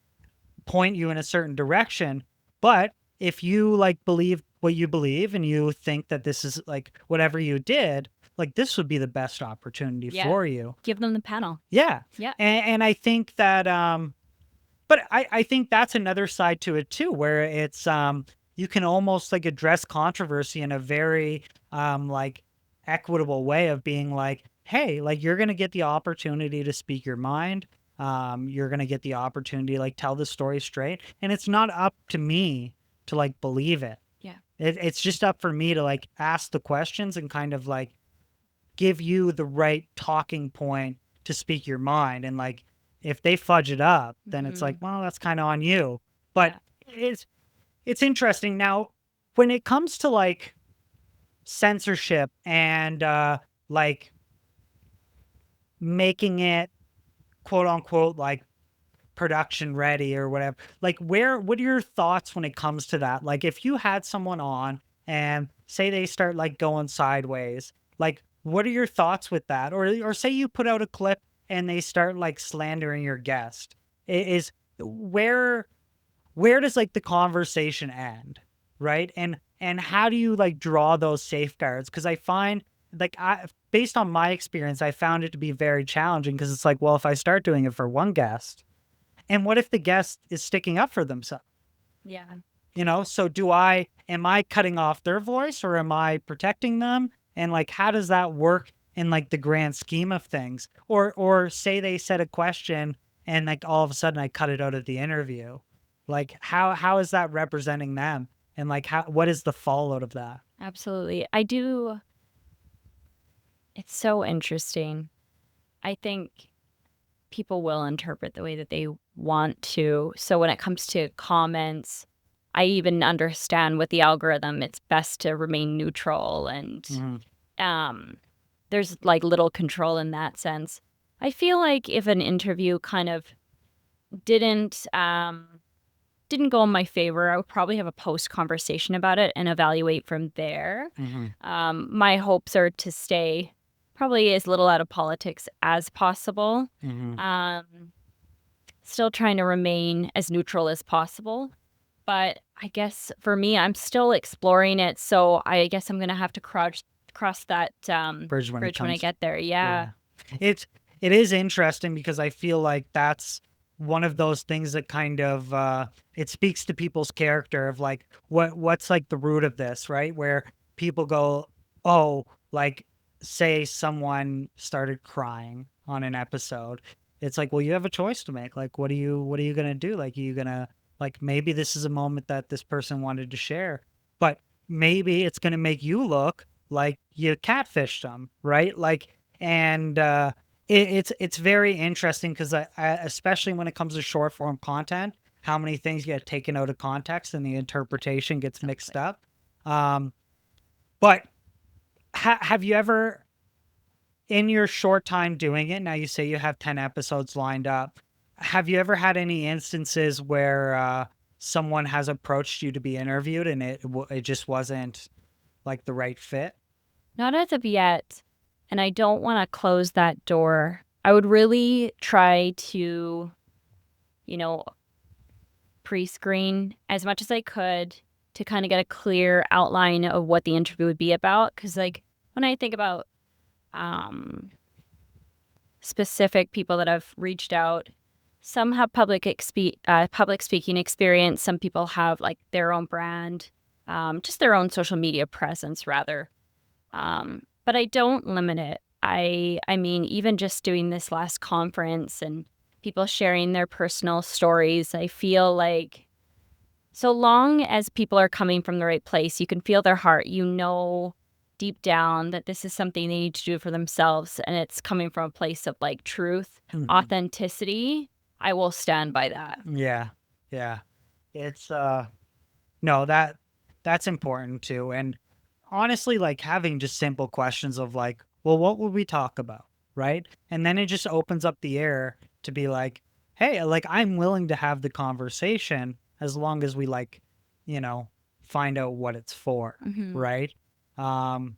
point you in a certain direction. But if you like believe what you believe and you think that this is like whatever you did, like this would be the best opportunity
Yeah.
for you.
Give them the panel.
Yeah.
Yeah.
And I think that, but I think that's another side to it too, where it's, you can almost like address controversy in a very, like equitable way of being like, hey, like you're going to get the opportunity to speak your mind. You're going to get the opportunity to like tell the story straight. And it's not up to me to like believe it.
Yeah.
It's just up for me to like ask the questions and kind of like give you the right talking point to speak your mind. And like, if they fudge it up, then it's like,
Mhm.
well, that's kind of on you. But
Yeah.
it's interesting. Now, when it comes to like censorship and like making it quote unquote like production ready or whatever, like what are your thoughts when it comes to that? Like if you had someone on and say they start like going sideways, like what are your thoughts with that? Or say you put out a clip and they start like slandering your guest. Is where does like the conversation end, right? And how do you like draw those safeguards? Because I find like I based on my experience, I found it to be very challenging because it's like, well, if I start doing it for one guest, and what if the guest is sticking up for themselves?
Yeah.
You know, so am I cutting off their voice or am I protecting them? And like, how does that work in like the grand scheme of things? Or say they said a question and like all of a sudden I cut it out of the interview. Like how is that representing them? And like what is the fallout of that?
Absolutely. I do. It's so interesting. I think people will interpret the way that they want to. So when it comes to comments, I even understand with the algorithm, it's best to remain neutral and
Hmm.
um there's like little control in that sense. I feel like if an interview kind of didn't didn't go in my favor, I would probably have a post conversation about it and evaluate from there.
Hmm.
My hopes are to stay probably as little out of politics as possible.
Hmm.
Um, Still trying to remain as neutral as possible. But I guess for me, I'm still exploring it. So I guess I'm going to have to cross that
Bridge when it
bridge when I
comes.
get there. Yeah.
Yeah. It's it is interesting because I feel like that's one of those things that kind of it speaks to people's character of like what's like the root of this, right? Where people go oh, like say someone started crying on an episode. It's like, well, you have a choice to make. Like, what are you gonna do? Like, are you gonna like maybe this is a moment that this person wanted to share, but maybe it's gonna make you look like you catfished them, right? Like, and it's very interesting because especially when it comes to short form content, how many things get taken out of context and the interpretation gets mixed up. Um, but have you ever, in your short time doing it, now you say you have 10 episodes lined up, have you ever had any instances where someone has approached you to be interviewed and it just wasn't like the right fit?
Not as of yet, and I don't wanna close that door. I would really try to, you know, pre-screen as much as I could to kinda get a clear outline of what the interview would be about. Because, like, when I think about, um, specific people that have reached out, some have public speaking experience, some people have, like, their own brand, just their own social media presence rather. But I don't limit it. I mean, even just doing this last conference and people sharing their personal stories, I feel like so long as people are coming from the right place, you can feel their heart. You know deep down that this is something they need to do for themselves and it's coming from a place of like truth,
Mhm.
authenticity. I will stand by that.
Yeah, yeah. It's no, that's important too. And honestly, like having just simple questions of like, well, what would we talk about? Right. And then it just opens up the air to be like, hey, like I'm willing to have the conversation as long as we like, you know, find out what it's for.
Mhm.
Right. Um,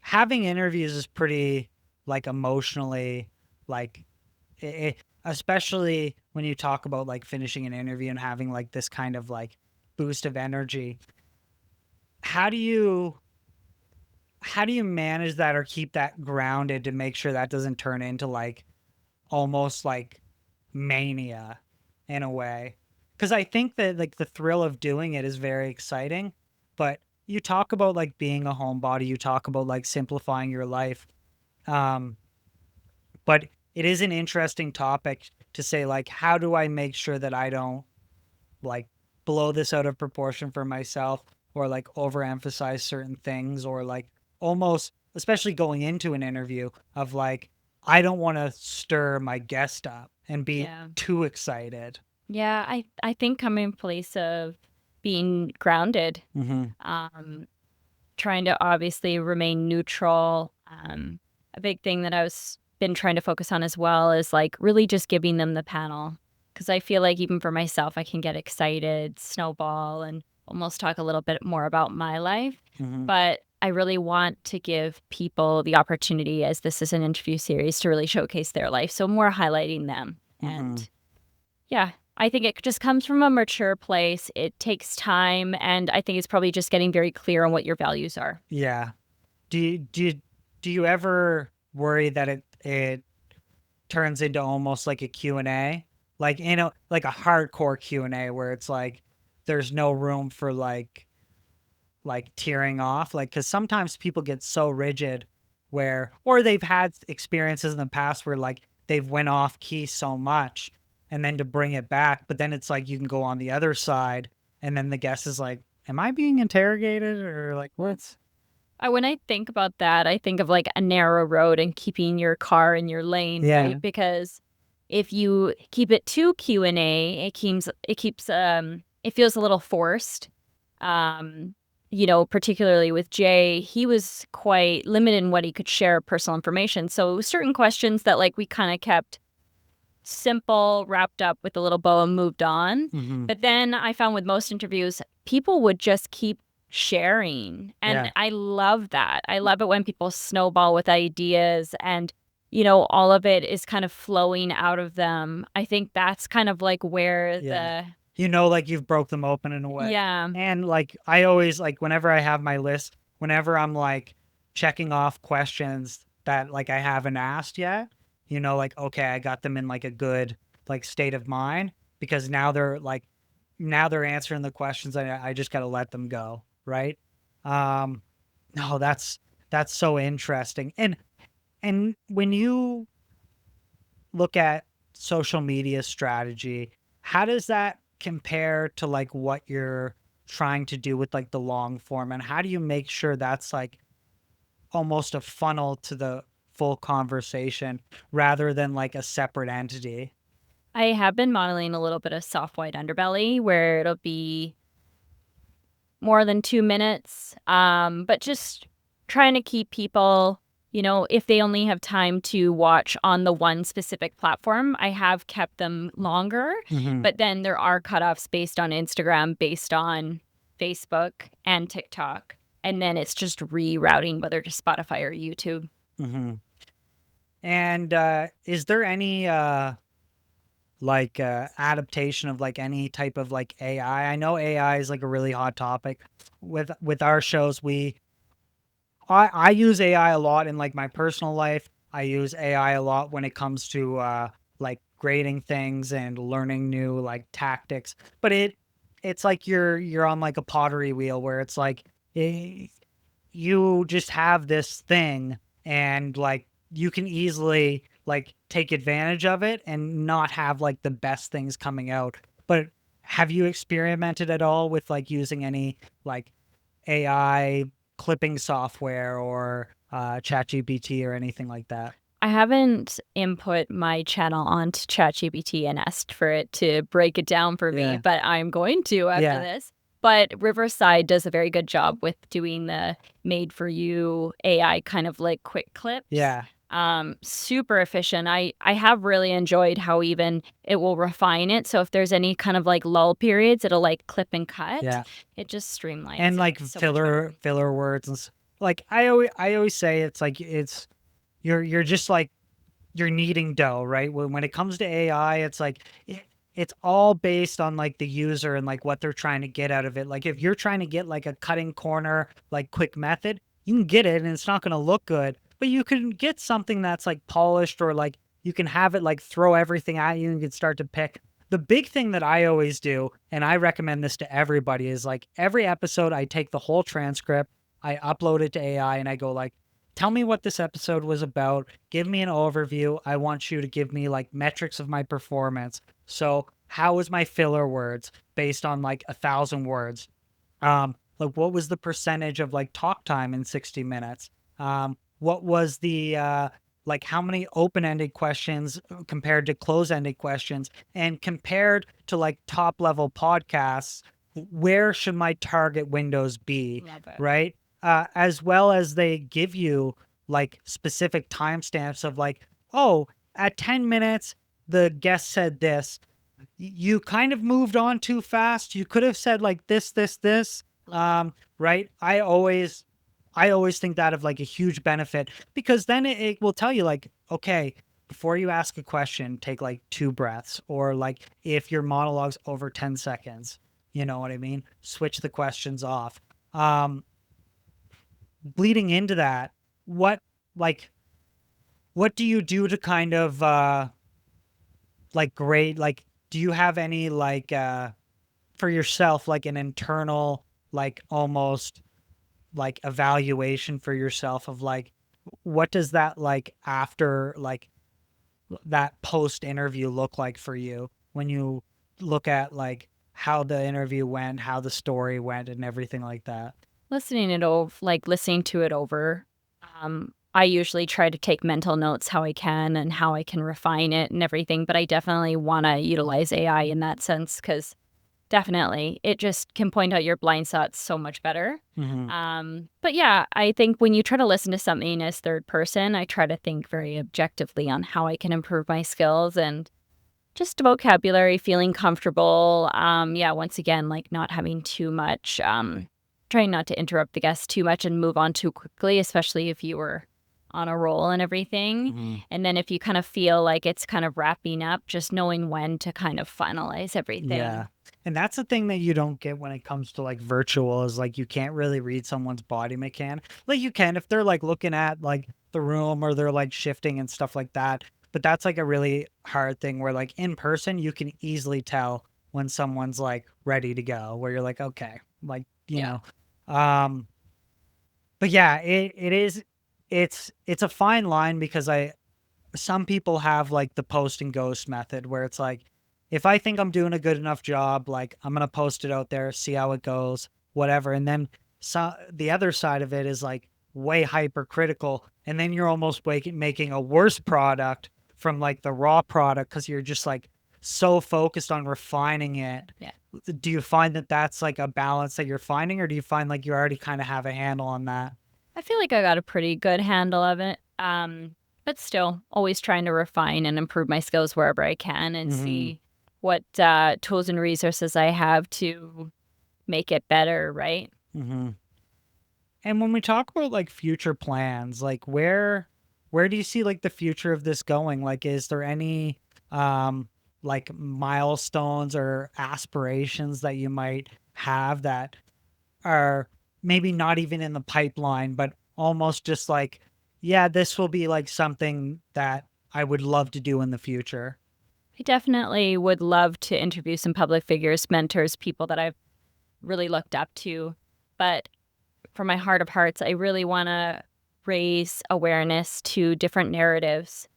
Having interviews is pretty like emotionally like especially when you talk about like finishing an interview and having like this kind of like boost of energy. How do you how do you manage that or keep that grounded to make sure that doesn't turn into like almost like mania in a way? Because I think that like the thrill of doing it is very exciting, but you talk about like being a homebody, you talk about like simplifying your life. Um, but it is an interesting topic to say like, how do I make sure that I don't like blow this out of proportion for myself or like overemphasize certain things or like almost especially going into an interview of like I don't want to stir my guest up and be
Yeah.
too excited.
Yeah, I think coming in place of being grounded,
Mm-hmm.
um, trying to obviously remain neutral. A big thing that I was been trying to focus on as well is like really just giving them the panel because I feel like even for myself, I can get excited, snowball, and almost talk a little bit more about my life.
Mm-hmm.
But I really want to give people the opportunity, as this is an interview series, to really showcase their life. So more highlighting them
Mm-hmm.
and yeah, I think it just comes from a mature place. It takes time, and I think it's probably just getting very clear on what your values are.
Yeah. Do you ever worry that it turns into almost like a Q and A, like like a hardcore Q&A where it's like there's no room for like tearing off, like because sometimes people get so rigid where or they've had experiences in the past where like they've went off key so much and then to bring it back, but then it's like you can go on the other side and then the guest is like, am I being interrogated or like what's
When I think about that, I think of like a narrow road and keeping your car in your lane,
yeah.
right? Because if you keep it too Q&A, it feels a little forced. Um, particularly with Jay, he was quite limited in what he could share personal information. So certain questions that like we kind of kept simple, wrapped up with a little bow and moved on.
Mm-hmm.
But then I found with most interviews, people would just keep sharing.
Yeah.
And I love that. I love it when people snowball with ideas and, all of it is kind of flowing out of them. I think that's kind of like where
Yeah. Like you've broke them open in a way.
yeah.
And like I always like whenever I have my list, whenever I'm like checking off questions that like I haven't asked yet, like okay, I got them in like a good like state of mind because now they're answering the questions. I just got to let them go, right? Um No, that's so interesting. And when you look at social media strategy, how does that compare to like what you're trying to do with like the long form? And how do you make sure that's like almost a funnel to the full conversation rather than like a separate entity?
I have been modeling a little bit of soft white underbelly where it'll be more than 2 minutes, but just trying to keep people, if they only have time to watch on the one specific platform, I have kept them longer,
Hmm.
but then there are cutoffs based on Instagram, based on Facebook and TikTok, and then it's just rerouting whether to Spotify or YouTube.
Hmm. And is there any like adaptation of like any type of like AI? I know AI is like a really hot topic with our shows. I use AI a lot in like my personal life. I use AI a lot when it comes to like grading things and learning new like tactics. But it's like you're on like a pottery wheel where it's like you just have this thing and like you can easily like take advantage of it and not have like the best things coming out. But have you experimented at all with like using any like AI clipping software or ChatGPT or anything like that?
I haven't input my channel onto ChatGPT and asked for it to break it down for me,
Yeah.
but I'm going to after
Yeah.
this. But Riverside does a very good job with doing the made for you AI kind of like quick clips.
Yeah.
Super efficient. I have really enjoyed how even it will refine it. So if there's any kind of like lull periods, it'll like clip and cut.
Yeah.
It just streamlines
And
it
like
so much better.
filler words and like I always say it's like it's you're just like you're kneading dough, right? When it comes to AI, it's like it's all based on like the user and like what they're trying to get out of it. Like if you're trying to get like a cutting corner, like quick method, you can get it and it's not going to look good, but you can get something that's like polished or like you can have it like throw everything at you and you can start to pick. The big thing that I always do, and I recommend this to everybody, is like every episode I take the whole transcript, I upload it to AI and I go like, tell me what this episode was about. Give me an overview. I want you to give me like metrics of my performance. So, how was my filler words based on like 1,000 words? Like what was the percentage of like talk time in 60 minutes? What was the like how many open-ended questions compared to close-ended questions and compared to like top-level podcasts, where should my target windows be,
Love it.
right? As well as they give you like specific timestamps of like, oh, at 10 minutes the guest said this, you kind of moved on too fast. You could have said like this. Right. I always think that of like a huge benefit because then it will tell you like, okay, before you ask a question, take like 2 breaths, or like if your monologue's over 10 seconds, you know what I mean? Switch the questions off. Um, Bleeding into that, what like what do you do to kind of like grade like do you have any like for yourself like an internal like almost like evaluation for yourself of like what does that like after like that post interview look like for you when you look at like how the interview went, how the story went and everything like that?
Listening to it over. I usually try to take mental notes how I can and how I can refine it and everything, but I definitely want to utilize AI in that sense because definitely it just can point out your blind spots so much better.
Hmm.
But yeah, I think when you try to listen to something as third person, I try to think very objectively on how I can improve my skills and just vocabulary, feeling comfortable. Yeah, once again, like not having too much, trying not to interrupt the guest too much and move on too quickly, especially if you were on a roll and everything.
Hmm.
And then if you kind of feel like it's kind of wrapping up, just knowing when to kind of finalize
Yeah.
everything.
And that's the thing that you don't get when it comes to like virtual is like you can't really read someone's body mechanic. Like you can if they're like looking at like the room or they're like shifting and stuff like that. But that's like a really hard thing where like in person you can easily tell when someone's like ready to go, where you're like, okay, like,
Yeah.
um But yeah, it is it's a fine line because some people have like the post and ghost method where it's like, if I think I'm doing a good enough job, like I'm gonna post it out there, see how it goes, whatever. And then the other side of it is like way hypercritical, and then you're almost making a worse product from like the raw product because you're just like so focused on refining it.
Yeah.
Do you find that that's like a balance that you're finding, or do you find like you already kind of have a handle on that?
I feel like I got a pretty good handle of it. But still, always trying to refine and improve my skills wherever I can and
Mm-hmm.
see what tools and resources I have to make it better, right?
Mm-hmm. And when we talk about like future plans, like where do you see like the future of this going? Like is there any um like milestones or aspirations that you might have that are maybe not even in the pipeline, but almost just like, yeah, this will be like something that I would love to do in the future.
I definitely would love to interview some public figures, mentors, people that I've really looked up to. But from my heart of hearts, I really want to raise awareness to different narratives.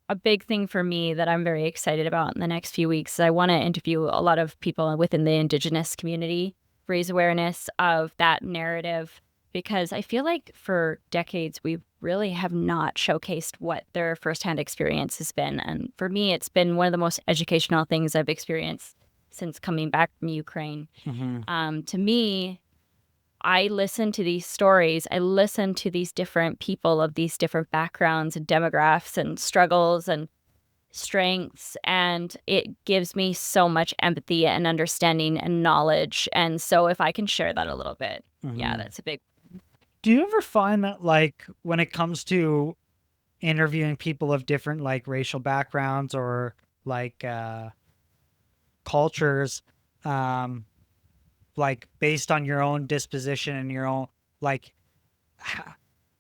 A big thing for me that I'm very excited about in the next few weeks is I want to interview a lot of people within the Indigenous community, raise awareness of that narrative, because I feel like for decades we really have not showcased what their firsthand experience has been. And for me, it's been one of the most educational things I've experienced since coming back from Ukraine.
Mm-hmm.
To me, I listen to these stories. I listen to these different people of these different backgrounds and demographics and struggles and strengths. And it gives me so much empathy and understanding and knowledge. And so if I can share that a little bit, yeah,
Mm-hmm.
that's a big.
Do you ever find that like when it comes to interviewing people of different like racial backgrounds or like cultures, um like based on your own disposition and your own like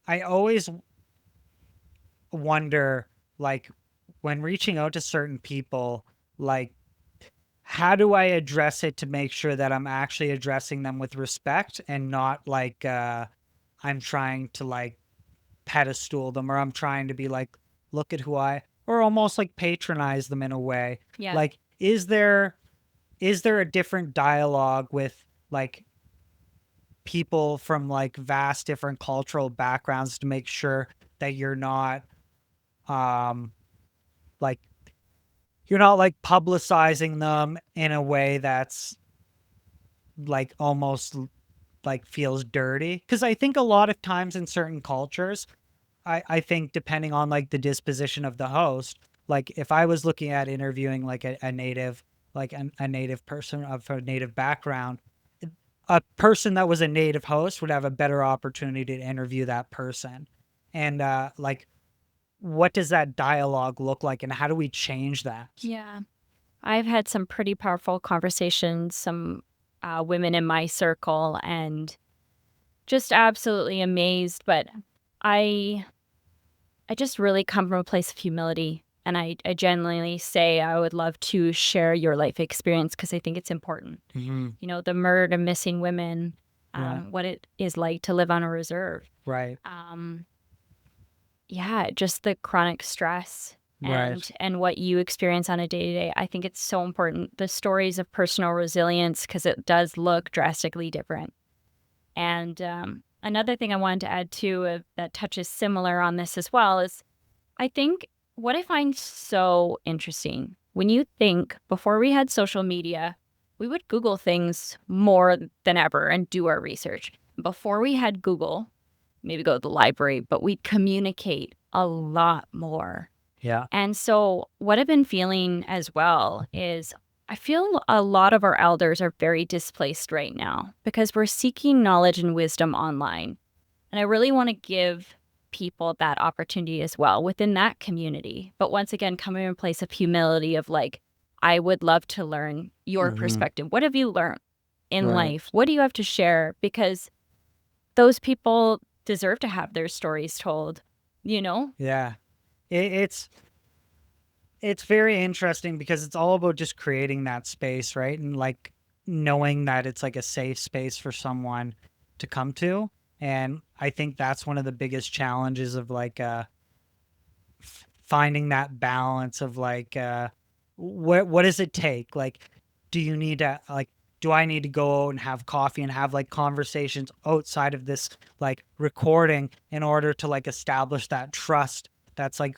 I always wonder like when reaching out to certain people, like how do I address it to make sure that I'm actually addressing them with respect and not like I'm trying to like pedestal them, or I'm trying to be like, look at who I, or almost like patronize them in a way.
Yeah.
Like, is there a different dialogue with like people from like vast different cultural backgrounds to make sure that um like you're not like publicizing them in a way that's like almost like feels dirty? Because I think a lot of times in certain cultures, I think depending on like the disposition of the host, like if I was looking at interviewing like a native, like a native person of a native background, a person that was a native host would have a better opportunity to interview that person. And like, what does that dialogue look like, and how do we change that?
Yeah. I've had some pretty powerful conversations, some women in my circle, and just absolutely amazed. But I I just really come from a place of humility. And I genuinely say I would love to share your life experience because I think it's important.
Mm-hmm.
You know, the murdered and missing women,
Yeah.
what it is like to live on a reserve.
Right.
Um, yeah, just the chronic stress
Right.
and what you experience on a day to day. I think it's so important. The stories of personal resilience because it does look drastically different. And another thing I wanted to add too that touches similar on this as well is I think what I find so interesting when you think before we had social media, we would Google things more than ever and do our research. Before we had Google, maybe go to the library, but we'd communicate a lot more.
Yeah.
And so, what I've been feeling as well is I feel a lot of our elders are very displaced right now because we're seeking knowledge and wisdom online. And I really want to give people that opportunity as well within that community. But once again, coming in a place of humility of like, I would love to learn your
Mm-hmm.
perspective. What have you learned in
Right.
life? What do you have to share? Because those people deserve to have their stories told, you know?
Yeah. It's very interesting because it's all about just creating that space, right? And like knowing that it's like a safe space for someone to come to. And I think that's one of the biggest challenges of like finding that balance of like what does it take? Like, do you need to like do I need to go out and have coffee and have like conversations outside of this like recording in order to like establish that trust that's like,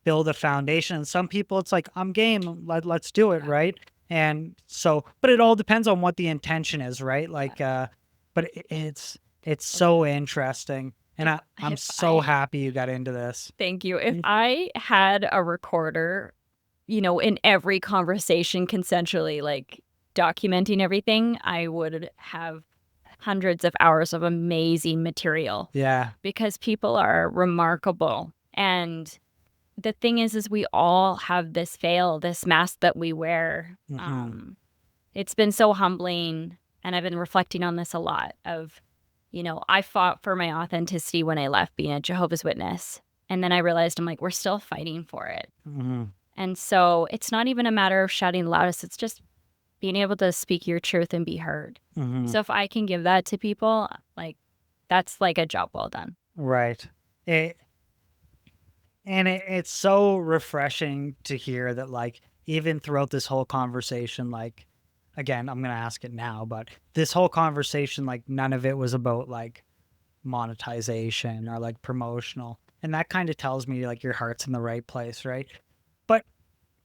build a foundation? And some people it's like, I'm game, let's do it,
Yeah.
right? And so, but it all depends on what the intention is, right? Like but it's so interesting. And
If
I'm
if
so
I
happy you got into this.
Thank you. If I had a recorder, in every conversation consensually, like documenting everything, I would have hundreds of hours of amazing material
Yeah.
because people are remarkable. And the thing is we all have this veil, this mask that we wear.
Hmm.
It's been so humbling. And I've been reflecting on this a lot of, I fought for my authenticity when I left being a Jehovah's Witness. And then I realized I'm like, we're still fighting for it.
Hmm.
And so it's not even a matter of shouting loudest. It's just being able to speak your truth and be heard.
Hmm.
So if I can give that to people, like that's like a job well done.
Right. It, it's so refreshing to hear that like even throughout this whole conversation, like again, I'm gonna ask it now, but this whole conversation, like none of it was about like monetization or like promotional. And that kind of tells me like your heart's in the right place, right? But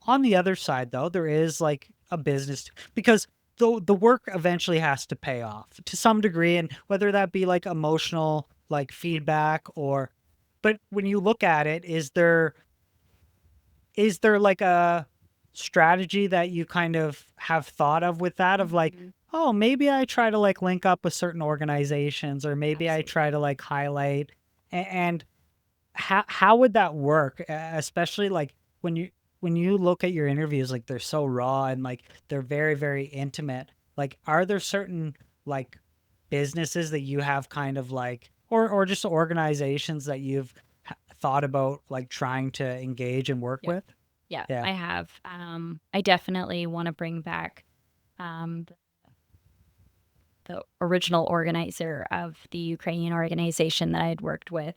on the other side though, there is like a business because the work eventually has to pay off to some degree, and whether that be like emotional like feedback or but when you look at it, is there like a strategy that you kind of have thought of with that of like,
Mhm.
oh, maybe I try to like link up with certain organizations or maybe I
Absolutely.
try to like highlight and how would that work? Especially like when you look at your interviews, like they're so raw and like they're very, very intimate. Like, are there certain like businesses that you have kind of like, or just organizations that you've thought about like trying to engage and work
Yeah.
with?
Yeah,
Yeah.
I have. I definitely want to bring back the original organizer of the Ukrainian organization that I had worked with.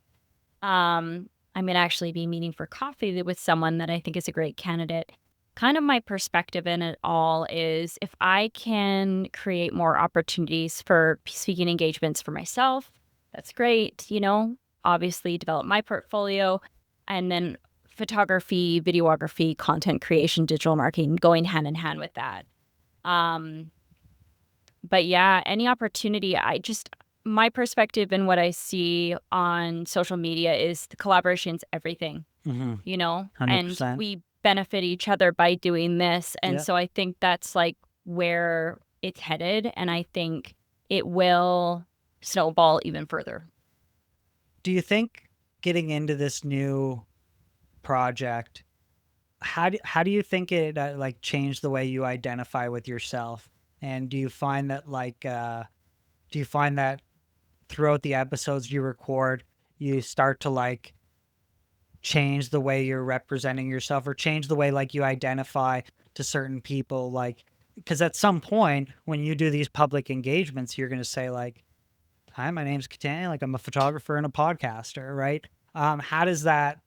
I'm going to actually be meeting for coffee with someone that I think is a great candidate. Kind of my perspective in it all is if I can create more opportunities for speaking engagements for myself, that's great. Obviously develop my portfolio and then photography, videography, content creation, digital marketing going hand in hand with that. Um, but yeah, any opportunity, my perspective and what I see on social media is the collaboration's everything,
Mm-hmm.
and
100%.
we benefit each other by doing this. And
Yeah.
so I think that's like where it's headed. And I think it will snowball even further.
Do you think getting into this new project, how do you think it like changed the way you identify with yourself? And do you find that like do you find that throughout the episodes you record, you start to like change the way you're representing yourself or change the way like you identify to certain people? Like, because at some point when you do these public engagements, you're going to say like, hi, my name's Katanya, like I'm a photographer and a podcaster, right? How does that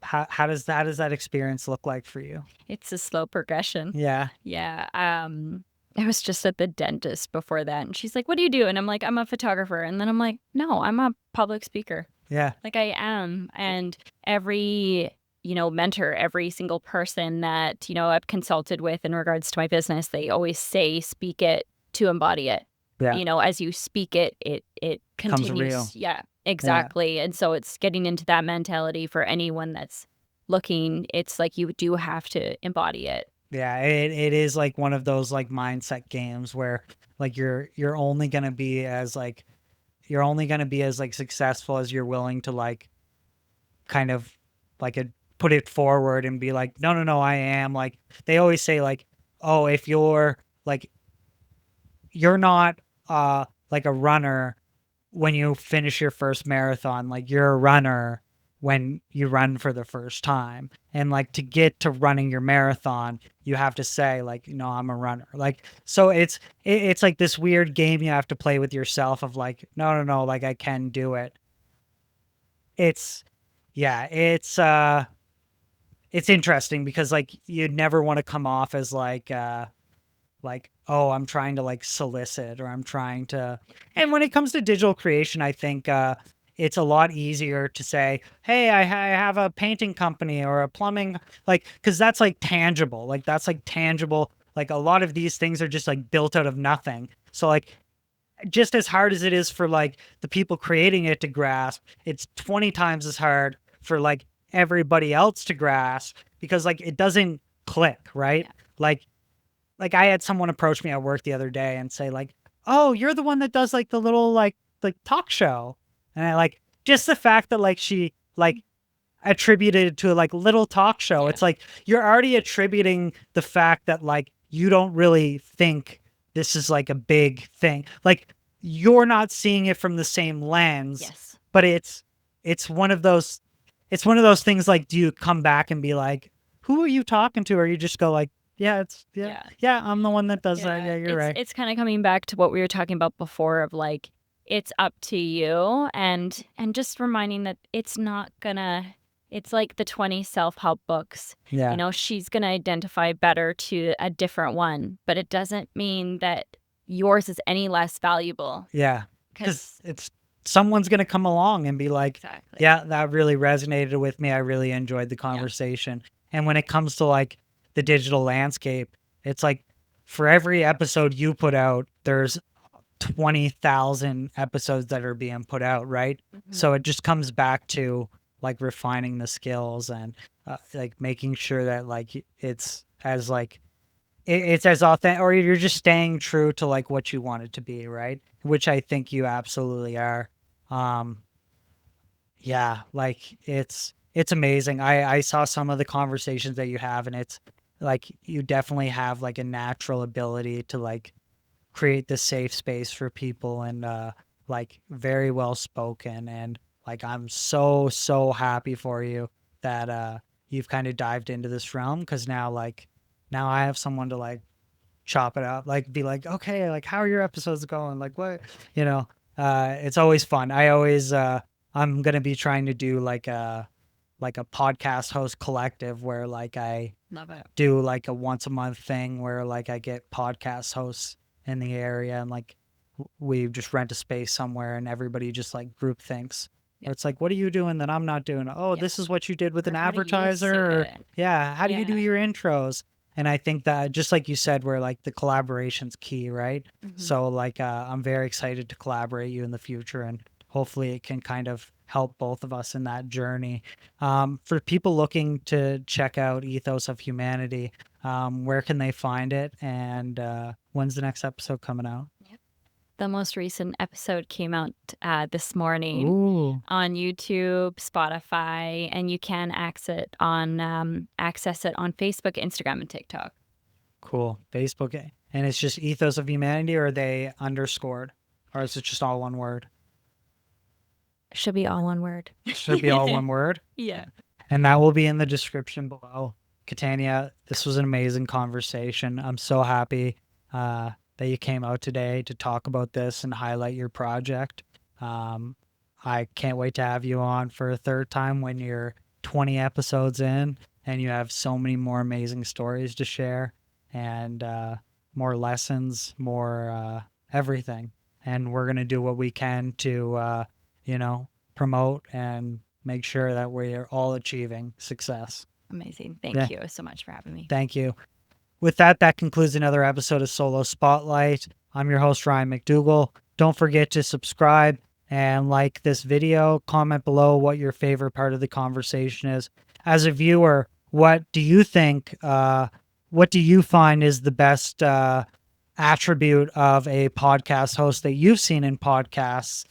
how does that experience look like for you?
It's a slow progression.
Yeah.
Yeah. I was just at the dentist before that, and she's like, "What do you do?" And I'm like, "I'm a photographer." And then I'm like, "No, I'm a public speaker."
Yeah.
Like I am. And every, mentor, every single person that, I've consulted with in regards to my business, they always say, speak it to embody it.
Yeah.
As you speak it, it
Comes real.
continues. Yeah,
Yeah.
exactly. And so it's getting into that mentality for anyone that's looking. It's like you do have to embody it.
Yeah, it is like one of those like mindset games where like you're only gonna be as like you're only gonna be as like successful as you're willing to like kind of like put it forward and be like, no, no, no, I am like they always say like, oh, if you're not like a runner when you finish your first marathon, like you're a runner when you run for the first time. And like to get to running your marathon, you have to say like, no, I'm a runner. Like, so it's like this weird game you have to play with yourself of like, no, like I can do it. It's, yeah, it's interesting because like you'd never want to come off as like, oh, I'm trying to like solicit, or I'm trying to. And when it comes to digital creation, I think it's a lot easier to say, hey, I have a painting company or a plumbing, like, because that's like tangible. Like, that's like tangible. Like, a lot of these things are just like built out of nothing. So, like, just as hard as it is for like the people creating it to grasp, it's 20 times as hard for like everybody else to grasp because like it doesn't click, right?
Yeah.
Like I had someone approach me at work the other day and say like, "Oh, you're the one that does like the little like talk show." And I like just the fact that like she like attributed it to like little talk show.
Yeah.
It's like you're already attributing the fact that like you don't really think this is like a big thing. Like you're not seeing it from the same lens,
Yes.
but it's one of those it's one of those things like do you come back and be like, "Who are you talking to?" Or you just go like, yeah, yeah, I'm the one that does that. Yeah, you're right.
It's kind of coming back to what we were talking about before of like it's up to you and just reminding that it's not gonna it's like the 20 self-help books.
Yeah,
You know, she's gonna identify better to a different one, but it doesn't mean that yours is any less valuable.
yeah, because
Because
it's someone's gonna come along and be like,
exactly.
yeah, that really resonated with me. I really enjoyed the conversation. And when it comes to like the digital landscape, it's like for every episode you put out, there's 20,000 episodes that are being put out, right? So it just comes back to like refining the skills and like making sure that like it's as like it's as authentic, or you're just staying true to like what you want it to be, right? Which I think you absolutely are. Um, yeah, like it's amazing. I saw some of the conversations that you have, and it's like you definitely have like a natural ability to like create this safe space for people, and like very well spoken, and like I'm so happy for you that you've kind of dived into this realm, because now I have someone to like chop it up, like be like, okay, like how are your episodes going, like what, you know. It's always fun. I'm gonna be trying to do like a podcast host collective where like I
Love it.
do like a once a month thing where like I get podcast hosts in the area, and like we just rent a space somewhere and everybody just like group thinks.
Yeah.
Or it's like, what are you doing that I'm not doing? Oh,
Yeah.
this is what you did with
Or
an
how do you
advertiser.
say
Or
it?
yeah, how do you do
Yeah.
your intros? And I think that just like you said, where like the collaboration's key, right? So like I'm very excited to collaborate you in the future, and hopefully it can kind of help both of us in that journey. For people looking to check out Ethos of Humanity, where can they find it, and when's the next episode coming out?
The most recent episode came out this morning
Ooh,
on YouTube, Spotify, and you can access it on Facebook, Instagram, and TikTok.
cool. Facebook, and it's just Ethos of Humanity, or are they underscored, or is it just all one word?
Should be all one word.
Should be all one word.
Yeah.
And that will be in the description below. Katanya, this was an amazing conversation. I'm so happy that you came out today to talk about this and highlight your project. I can't wait to have you on for a third time when you're 20 episodes in and you have so many more amazing stories to share, and more lessons, more everything. And we're going to do what we can to, promote and make sure that we are all achieving success.
Amazing.
Yeah.
Thank you so much for having me.
Thank you. With that, that concludes another episode of Solo Spotlight. I'm your host, Ryan McDougall. Don't forget to subscribe and like this video. Comment below what your favorite part of the conversation is. As a viewer, what do you think? What do you find is the best attribute of a podcast host that you've seen in podcasts?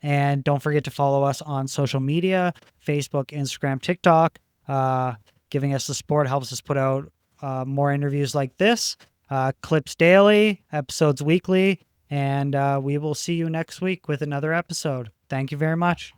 And don't forget to follow us on social media, Facebook, Instagram, TikTok. Giving us the support helps us put out more interviews like this, clips daily, episodes weekly, and we will see you next week with another episode. Thank you very much.